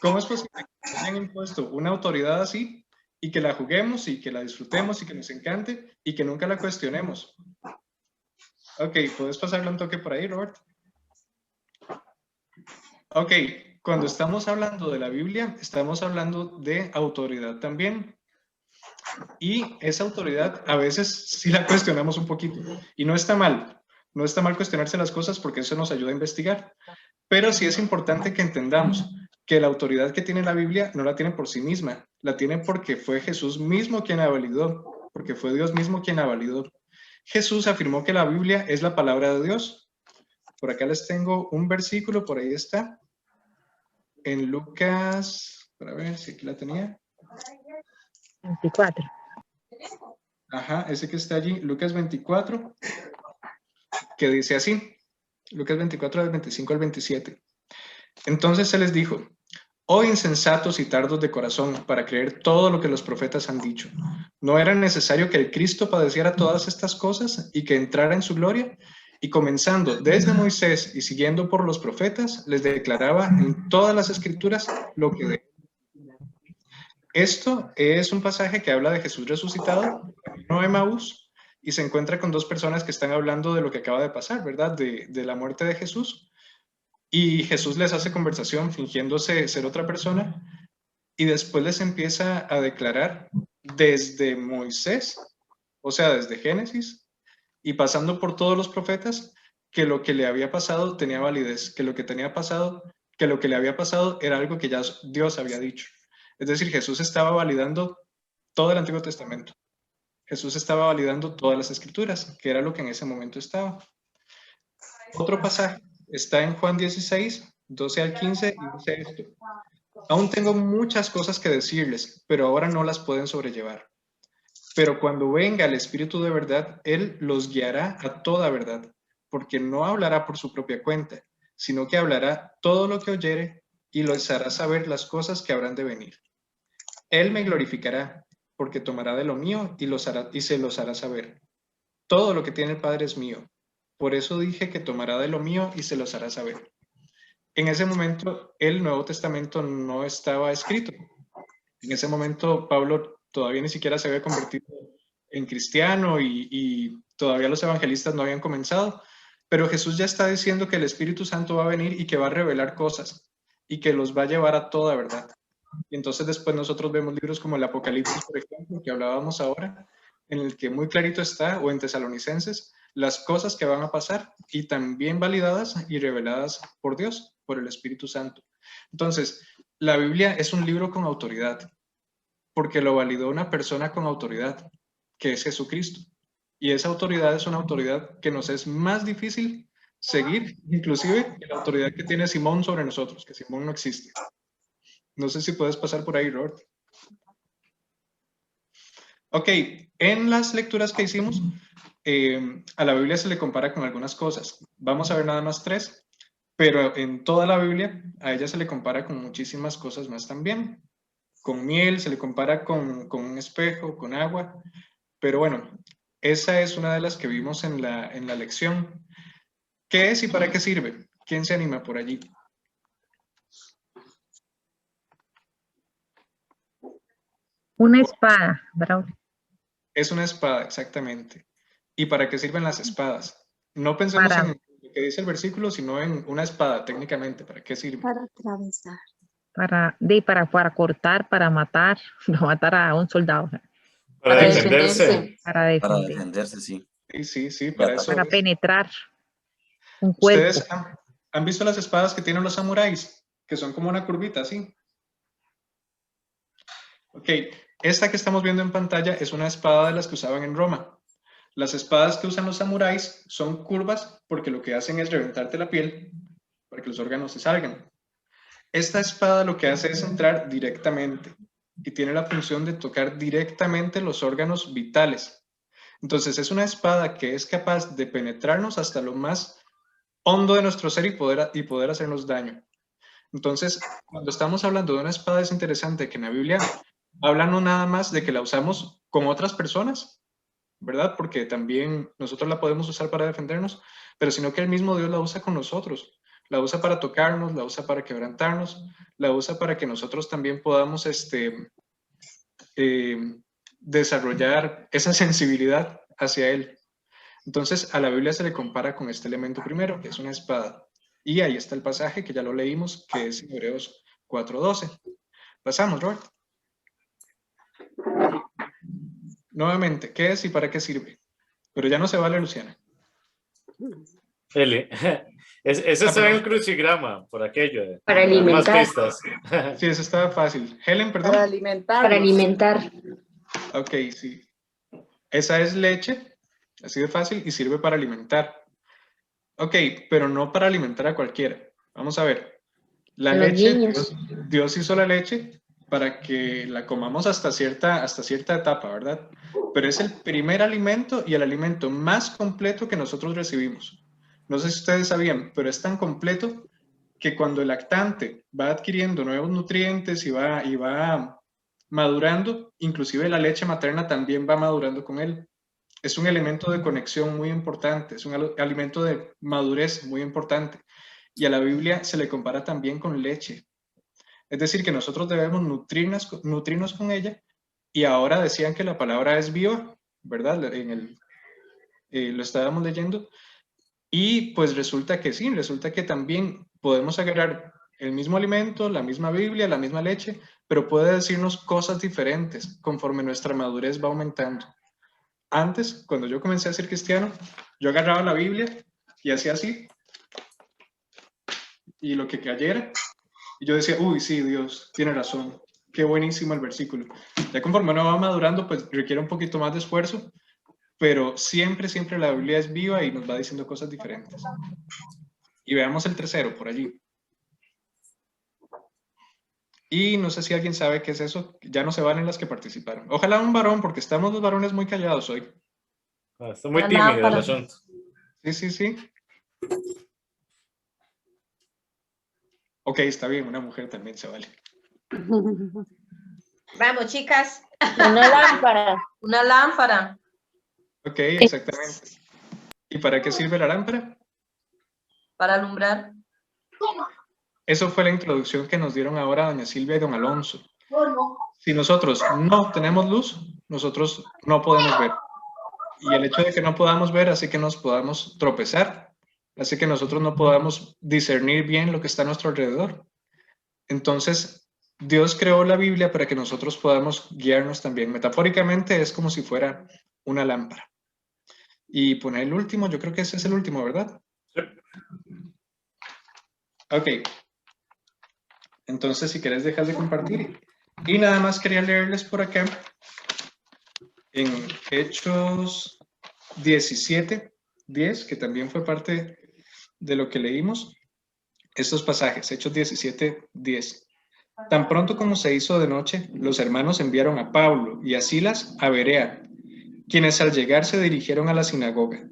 ¿Cómo es posible que hayan impuesto una autoridad así y que la juguemos y que la disfrutemos y que nos encante y que nunca la cuestionemos? Ok, ¿puedes pasarle un toque por ahí, Robert? Ok, cuando estamos hablando de la Biblia, estamos hablando de autoridad también. Y esa autoridad a veces sí la cuestionamos un poquito. Y no está mal. No está mal cuestionarse las cosas porque eso nos ayuda a investigar. Pero sí es importante que entendamos que la autoridad que tiene la Biblia no la tiene por sí misma. La tiene porque fue Jesús mismo quien la validó. Porque fue Dios mismo quien la validó. Jesús afirmó que la Biblia es la palabra de Dios. Por acá les tengo un versículo, por ahí está. En Lucas, para ver si aquí la tenía. 24. Ajá, ese que está allí, Lucas 24, que dice así, Lucas 24 del 25 al 27. Entonces se les dijo, oh insensatos y tardos de corazón para creer todo lo que los profetas han dicho. ¿No era necesario que el Cristo padeciera todas estas cosas y que entrara en su gloria? Y comenzando desde Moisés y siguiendo por los profetas, les declaraba en todas las escrituras lo que de. Esto es un pasaje que habla de Jesús resucitado, no Emaús, y se encuentra con dos personas que están hablando de lo que acaba de pasar, ¿verdad? De la muerte de Jesús. Y Jesús les hace conversación fingiéndose ser otra persona y después les empieza a declarar desde Moisés, o sea, desde Génesis, y pasando por todos los profetas, que lo que le había pasado tenía validez, que lo que le había pasado era algo que ya Dios había dicho. Es decir, Jesús estaba validando todo el Antiguo Testamento. Jesús estaba validando todas las escrituras, que era lo que en ese momento estaba. Otro pasaje está en Juan 16, 12 al 15, y dice esto. Aún tengo muchas cosas que decirles, pero ahora no las pueden sobrellevar. Pero cuando venga el Espíritu de verdad, Él los guiará a toda verdad, porque no hablará por su propia cuenta, sino que hablará todo lo que oyere y les hará saber las cosas que habrán de venir. Él me glorificará, porque tomará de lo mío y se los hará saber. Todo lo que tiene el Padre es mío. Por eso dije que tomará de lo mío y se los hará saber. En ese momento, el Nuevo Testamento no estaba escrito. En ese momento, Pablo todavía ni siquiera se había convertido en cristiano y todavía los evangelistas no habían comenzado. Pero Jesús ya está diciendo que el Espíritu Santo va a venir y que va a revelar cosas y que los va a llevar a toda verdad. Y entonces después nosotros vemos libros como el Apocalipsis, por ejemplo, que hablábamos ahora, en el que muy clarito está, o en Tesalonicenses, las cosas que van a pasar y también validadas y reveladas por Dios, por el Espíritu Santo. Entonces, la Biblia es un libro con autoridad, porque lo validó una persona con autoridad, que es Jesucristo. Y esa autoridad es una autoridad que nos es más difícil seguir, inclusive que la autoridad que tiene Simón sobre nosotros, que Simón no existe. No sé si puedes pasar por ahí, Robert. Ok, en las lecturas que hicimos, a la Biblia se le compara con algunas cosas. Vamos a ver nada más 3, pero en toda la Biblia a ella se le compara con muchísimas cosas más también. Con miel, se le compara con un espejo, con agua. Pero bueno, esa es una de las que vimos en la lección. ¿Qué es y para qué sirve? ¿Quién se anima por allí? Una espada, Braulio. Es una espada, exactamente. ¿Y para qué sirven las espadas? No pensemos en lo que dice el versículo, sino en una espada, técnicamente. ¿Para qué sirve? Para atravesar. Para cortar, para matar a un soldado. Para defenderse. Para defenderse, sí. Sí, para eso. Para penetrar un cuerpo. ¿Ustedes han visto las espadas que tienen los samuráis? Que son como una curvita, ¿sí? Ok, esta que estamos viendo en pantalla es una espada de las que usaban en Roma. Las espadas que usan los samuráis son curvas porque lo que hacen es reventarte la piel para que los órganos se salgan. Esta espada lo que hace es entrar directamente y tiene la función de tocar directamente los órganos vitales. Entonces es una espada que es capaz de penetrarnos hasta lo más hondo de nuestro ser y poder hacernos daño. Entonces, cuando estamos hablando de una espada, es interesante que en la Biblia habla no nada más de que la usamos con otras personas, ¿verdad? Porque también nosotros la podemos usar para defendernos, pero sino que el mismo Dios la usa con nosotros. La usa para tocarnos, la usa para quebrantarnos, la usa para que nosotros también podamos desarrollar esa sensibilidad hacia Él. Entonces, a la Biblia se le compara con este elemento primero, que es una espada. Y ahí está el pasaje que ya lo leímos, que es en Hebreos 4:12. Pasamos, Robert. Nuevamente, ¿qué es y para qué sirve? Pero ya no se vale, Luciana. Eli, ese está en el crucigrama, por aquello. Para alimentar. Más pistas. Sí, eso estaba fácil. Helen, perdón. Para alimentar. Para alimentar. Ok, sí. Esa es leche, así de fácil, y sirve para alimentar. Ok, pero no para alimentar a cualquiera. Vamos a ver. La Los leche, niños. Dios hizo la leche para que la comamos hasta cierta etapa, ¿verdad? Pero es el primer alimento y el alimento más completo que nosotros recibimos. No sé si ustedes sabían, pero es tan completo que cuando el lactante va adquiriendo nuevos nutrientes y va madurando, inclusive la leche materna también va madurando con él. Es un elemento de conexión muy importante, es un alimento de madurez muy importante. Y a la Biblia se le compara también con leche. Es decir, que nosotros debemos nutrirnos con ella. Y ahora decían que la palabra es viva, ¿verdad? Lo estábamos leyendo. Y pues resulta que sí, resulta que también podemos agarrar el mismo alimento, la misma Biblia, la misma leche, pero puede decirnos cosas diferentes conforme nuestra madurez va aumentando. Antes, cuando yo comencé a ser cristiano, yo agarraba la Biblia y hacía así, y lo que cayera, y yo decía, uy, sí, Dios, tiene razón, qué buenísimo el versículo. Ya conforme uno va madurando, pues requiere un poquito más de esfuerzo, pero siempre, siempre la Biblia es viva y nos va diciendo cosas diferentes. Y veamos el tercero por allí. Y no sé si alguien sabe qué es eso, ya no se valen las que participaron. Ojalá un varón, porque estamos los varones muy callados hoy. Está muy tímido el asunto. Sí, sí, sí. Ok, está bien, una mujer también se vale. Vamos, chicas. Una lámpara. Una lámpara. Ok, exactamente. ¿Y para qué sirve la lámpara? Para alumbrar. Eso fue la introducción que nos dieron ahora doña Silvia y don Alonso. Si nosotros no tenemos luz, nosotros no podemos ver. Y el hecho de que no podamos ver hace que nos podamos tropezar, hace que nosotros no podamos discernir bien lo que está a nuestro alrededor. Entonces, Dios creó la Biblia para que nosotros podamos guiarnos también. Metafóricamente es como si fuera una lámpara. Y poner el último, yo creo que ese es el último, ¿verdad? Sí. Ok. Entonces, si querés, dejar de compartir. Y nada más quería leerles por acá, en Hechos 17:10, que también fue parte de lo que leímos, estos pasajes, Hechos 17:10. Tan pronto como se hizo de noche, los hermanos enviaron a Pablo y a Silas a Berea, quienes al llegar se dirigieron a la sinagoga.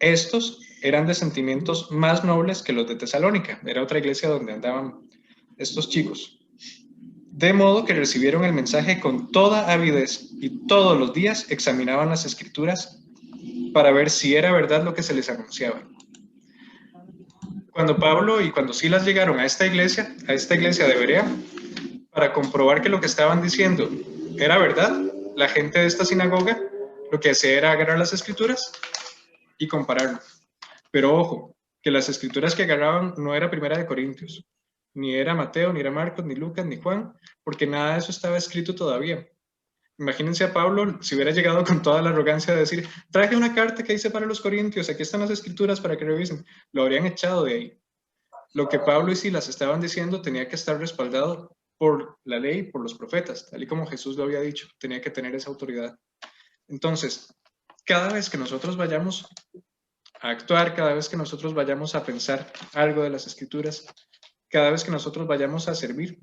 Estos eran de sentimientos más nobles que los de Tesalónica, era otra iglesia donde andaban estos chicos. De modo que recibieron el mensaje con toda avidez y todos los días examinaban las escrituras para ver si era verdad lo que se les anunciaba. Cuando Pablo y cuando Silas llegaron a esta iglesia de Berea, para comprobar que lo que estaban diciendo era verdad, la gente de esta sinagoga lo que hacía era agarrar las escrituras y compararlo. Pero ojo, que las escrituras que agarraban no era Primera de Corintios, ni era Mateo, ni era Marcos, ni Lucas, ni Juan, porque nada de eso estaba escrito todavía. Imagínense a Pablo si hubiera llegado con toda la arrogancia de decir, traje una carta que hice para los corintios, aquí están las escrituras para que revisen. Lo habrían echado de ahí. Lo que Pablo y Silas estaban diciendo tenía que estar respaldado por la ley, por los profetas, tal y como Jesús lo había dicho, tenía que tener esa autoridad. Entonces, cada vez que nosotros vayamos a actuar, cada vez que nosotros vayamos a pensar algo de las escrituras, cada vez que nosotros vayamos a servir,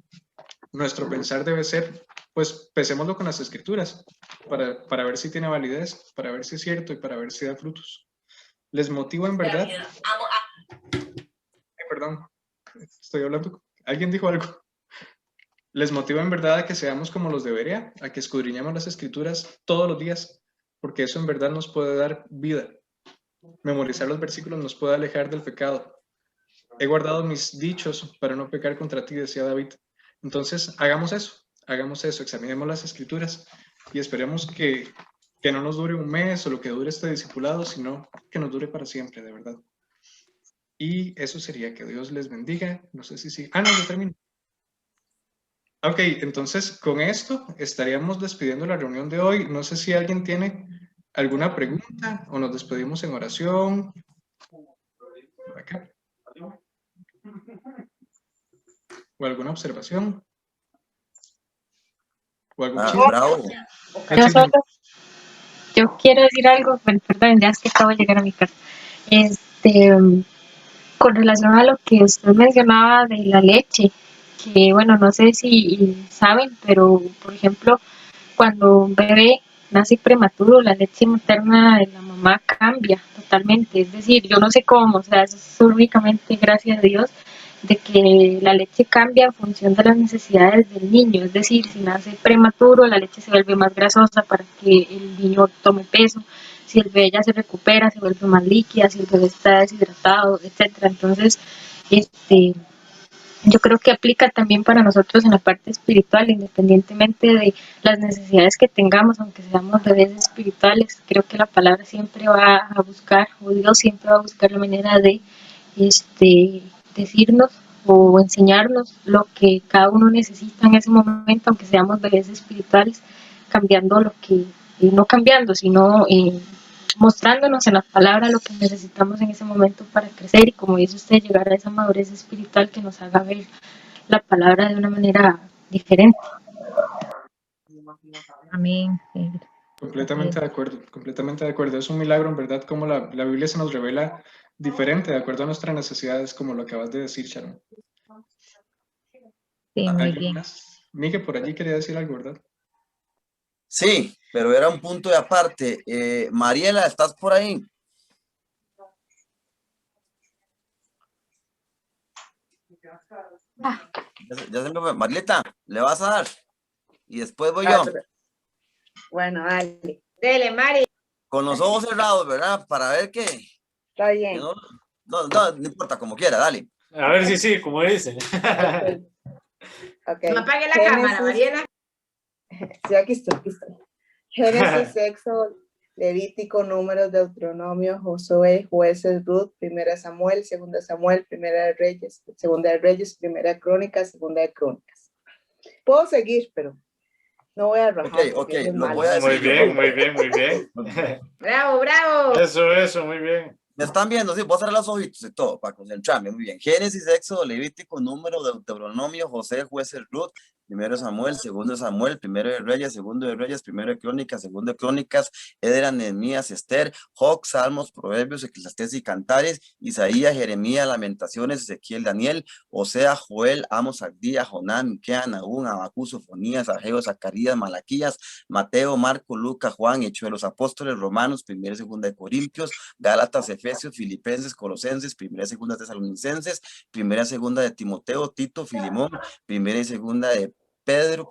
nuestro pensar debe ser, pues, pesémoslo con las escrituras, para ver si tiene validez, para ver si es cierto y para ver si da frutos. ¿Les motiva en verdad? Perdón, estoy hablando. ¿Alguien dijo algo? ¿Les motiva en verdad a que seamos como los de Berea, a que escudriñemos las escrituras todos los días? Porque eso en verdad nos puede dar vida. Memorizar los versículos nos puede alejar del pecado. He guardado mis dichos para no pecar contra ti, decía David. Entonces, hagamos eso, examinemos las escrituras y esperemos que no nos dure un mes o lo que dure este discipulado, sino que nos dure para siempre, de verdad. Y eso sería, que Dios les bendiga. No sé si sí. No, yo termino. Ok, entonces con esto estaríamos despidiendo la reunión de hoy. No sé si alguien tiene alguna pregunta o nos despedimos en oración. Por acá. ¿O alguna observación? ¿O algún chiste? Bravo. Yo quiero decir algo, perdón, ya es que acabo de llegar a mi casa. Con relación a lo que usted mencionaba de la leche, que bueno, no sé si saben, pero por ejemplo, cuando un bebé nace prematuro, la leche materna de la mamá cambia totalmente. Es decir, yo no sé cómo, o sea, eso es únicamente gracias a Dios, de que la leche cambia en función de las necesidades del niño. Es decir, si nace prematuro, la leche se vuelve más grasosa para que el niño tome peso. Si el bebé ya se recupera, se vuelve más líquida. Si el bebé está deshidratado, etcétera. Entonces, yo creo que aplica también para nosotros en la parte espiritual, independientemente de las necesidades que tengamos, aunque seamos bebés espirituales. Creo que la palabra siempre va a buscar, o Dios siempre va a buscar la manera de decirnos o enseñarnos lo que cada uno necesita en ese momento, aunque seamos bebés espirituales, cambiando lo que, no cambiando, sino mostrándonos en la palabra lo que necesitamos en ese momento para crecer y, como dice usted, llegar a esa madurez espiritual que nos haga ver la palabra de una manera diferente. Amén. Completamente de acuerdo, completamente de acuerdo. Es un milagro, en verdad, como la Biblia se nos revela diferente, de acuerdo a nuestras necesidades, como lo acabas de decir, Sharon. Sí, muy bien. Miguel, por allí quería decir algo, ¿verdad? Sí, pero era un punto de aparte. Mariela, ¿estás por ahí? Ya se me fue. Marielita, ¿le vas a dar? Y después voy yo. Bueno, dale. Dele, Mari. Con los ojos cerrados, ¿verdad? Para ver qué. Está bien. No importa, como quiera, dale. A ver si sí, como dicen. Okay. No apague la cámara, Mariela. Sí, aquí estoy. Génesis, Éxodo, Levítico, Números, Deuteronomio, Josué, Jueces, Ruth, 1 Samuel, 2 Samuel, 1 de Reyes, 2 de Reyes, 1 Crónicas, 2 de Crónicas. Puedo seguir, pero no voy a rajar. Ok, lo voy a decir. Muy bien, muy bien, muy bien. Bravo, bravo. Eso, muy bien. ¿Me están viendo? Sí, voy a cerrar los ojitos y todo para concentrarme. Muy bien. Génesis, Éxodo, Levítico, Número, Deuteronomio, José, Jueces, Ruth, 1 Samuel, 2 Samuel, 1 de Reyes, 2 de Reyes, 1 de Crónicas, 2 de Crónicas, Edra, Nehemías, Esther, Job, Salmos, Proverbios, Eclesiastés y Cantares, Isaías, Jeremías, Lamentaciones, Ezequiel, Daniel, Osea, Joel, Amos, Abdías, Jonás, Miqueas, Nahum, Abacú, Sofonías, Ageo, Zacarías, Malaquías, Mateo, Marco, Lucas, Juan, Hechos de los Apóstoles, Romanos, 1 y 2 de Corintios, Gálatas, Efesios, Filipenses, Colosenses, 1 y 2 Tesalonicenses, 1 y 2 de Timoteo, Tito, Filimón, 1 y 2 de Pedro,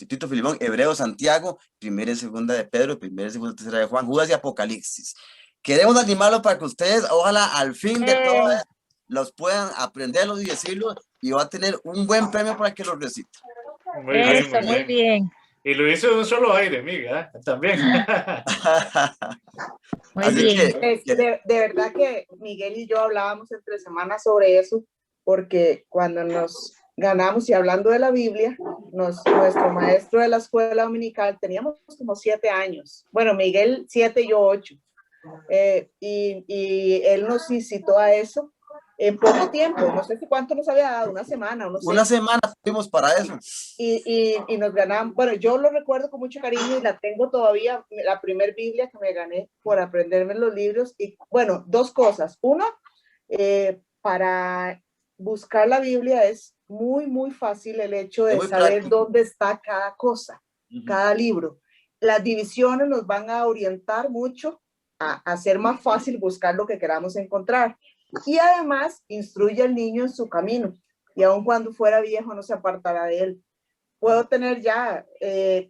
Tito, Filimón, Hebreo, Santiago, 1 y 2 de Pedro, 1 y 2 de Juan, Judas y Apocalipsis. Queremos animarlo para que ustedes, ojalá al fin de todo esto, los puedan aprenderlos y decirlo, y va a tener un buen premio para que los reciten. Muy bien. Y lo hizo de un solo aire, amiga, también. Muy bien. De verdad que Miguel y yo hablábamos entre semanas sobre eso, porque cuando nos ganamos, y hablando de la Biblia, nuestro maestro de la escuela dominical, teníamos como 7 años. Bueno, Miguel 7 y yo 8. Y él nos incitó a eso en poco tiempo, no sé si cuánto nos había dado, una semana. Una semana tuvimos para eso. Y nos ganamos, bueno, yo lo recuerdo con mucho cariño y la tengo todavía, la primer Biblia que me gané por aprenderme los libros. Y bueno, 2 cosas. Uno, para buscar la Biblia es muy fácil el hecho de saber práctico. Dónde está cada cosa, cada libro. Las divisiones nos van a orientar mucho a hacer más fácil buscar lo que queramos encontrar. Y además instruye al niño en su camino, y aun cuando fuera viejo no se apartará de él. Puedo tener ya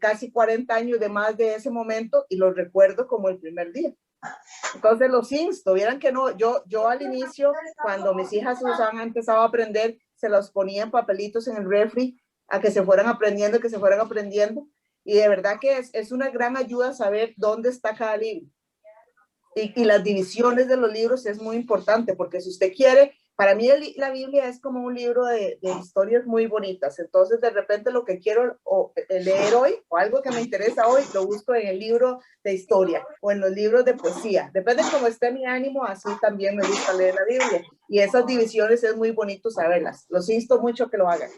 casi 40 años de más de ese momento y lo recuerdo como el primer día. Entonces los insto, vieran que no, yo al inicio, cuando mis hijas han empezado a aprender, se los ponía en papelitos en el refri a que se fueran aprendiendo, y de verdad que es una gran ayuda saber dónde está cada libro. Y las divisiones de los libros es muy importante, porque si usted quiere, para mí la Biblia es como un libro de historias muy bonitas. Entonces, de repente lo que quiero leer hoy, o algo que me interesa hoy, lo busco en el libro de historia o en los libros de poesía. Depende de cómo esté mi ánimo, así también me gusta leer la Biblia. Y esas divisiones es muy bonito saberlas. Los insto mucho que lo hagan.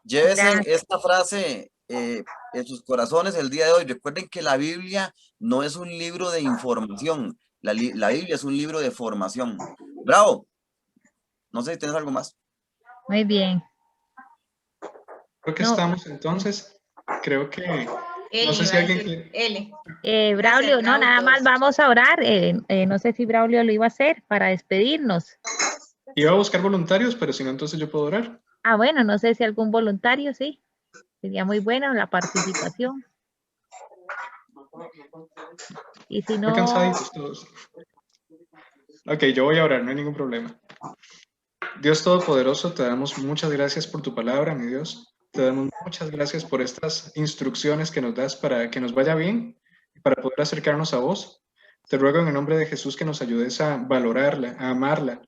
Llévense esta frase en sus corazones el día de hoy. Recuerden que la Biblia no es un libro de información, La Biblia es un libro de formación. Bravo. No sé si tienes algo más. Muy bien. Creo que estamos entonces. Creo que... no sé si alguien quiere... Braulio, no, nada más vamos a orar. No sé si Braulio lo iba a hacer para despedirnos. Iba a buscar voluntarios, pero si no, entonces yo puedo orar. Ah, bueno, no sé si algún voluntario, sí. Sería muy buena la participación. Y si no... Muy cansaditos todos. Ok, yo voy a orar, no hay ningún problema. Dios Todopoderoso, te damos muchas gracias por tu palabra, mi Dios. Te damos muchas gracias por estas instrucciones que nos das para que nos vaya bien y para poder acercarnos a vos. Te ruego en el nombre de Jesús que nos ayudes a valorarla, a amarla,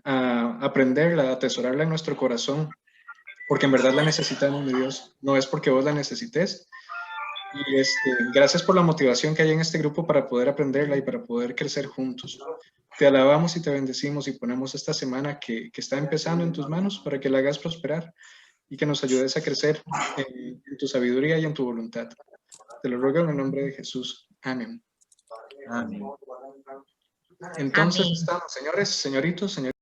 a aprenderla, a atesorarla en nuestro corazón, porque en verdad la necesitamos, mi Dios. No es porque vos la necesites. Y gracias por la motivación que hay en este grupo para poder aprenderla y para poder crecer juntos. Te alabamos y te bendecimos y ponemos esta semana que está empezando en tus manos para que la hagas prosperar y que nos ayudes a crecer en tu sabiduría y en tu voluntad. Te lo ruego en el nombre de Jesús. Amén. Amén. Entonces estamos, señores, señoritos, señoritas.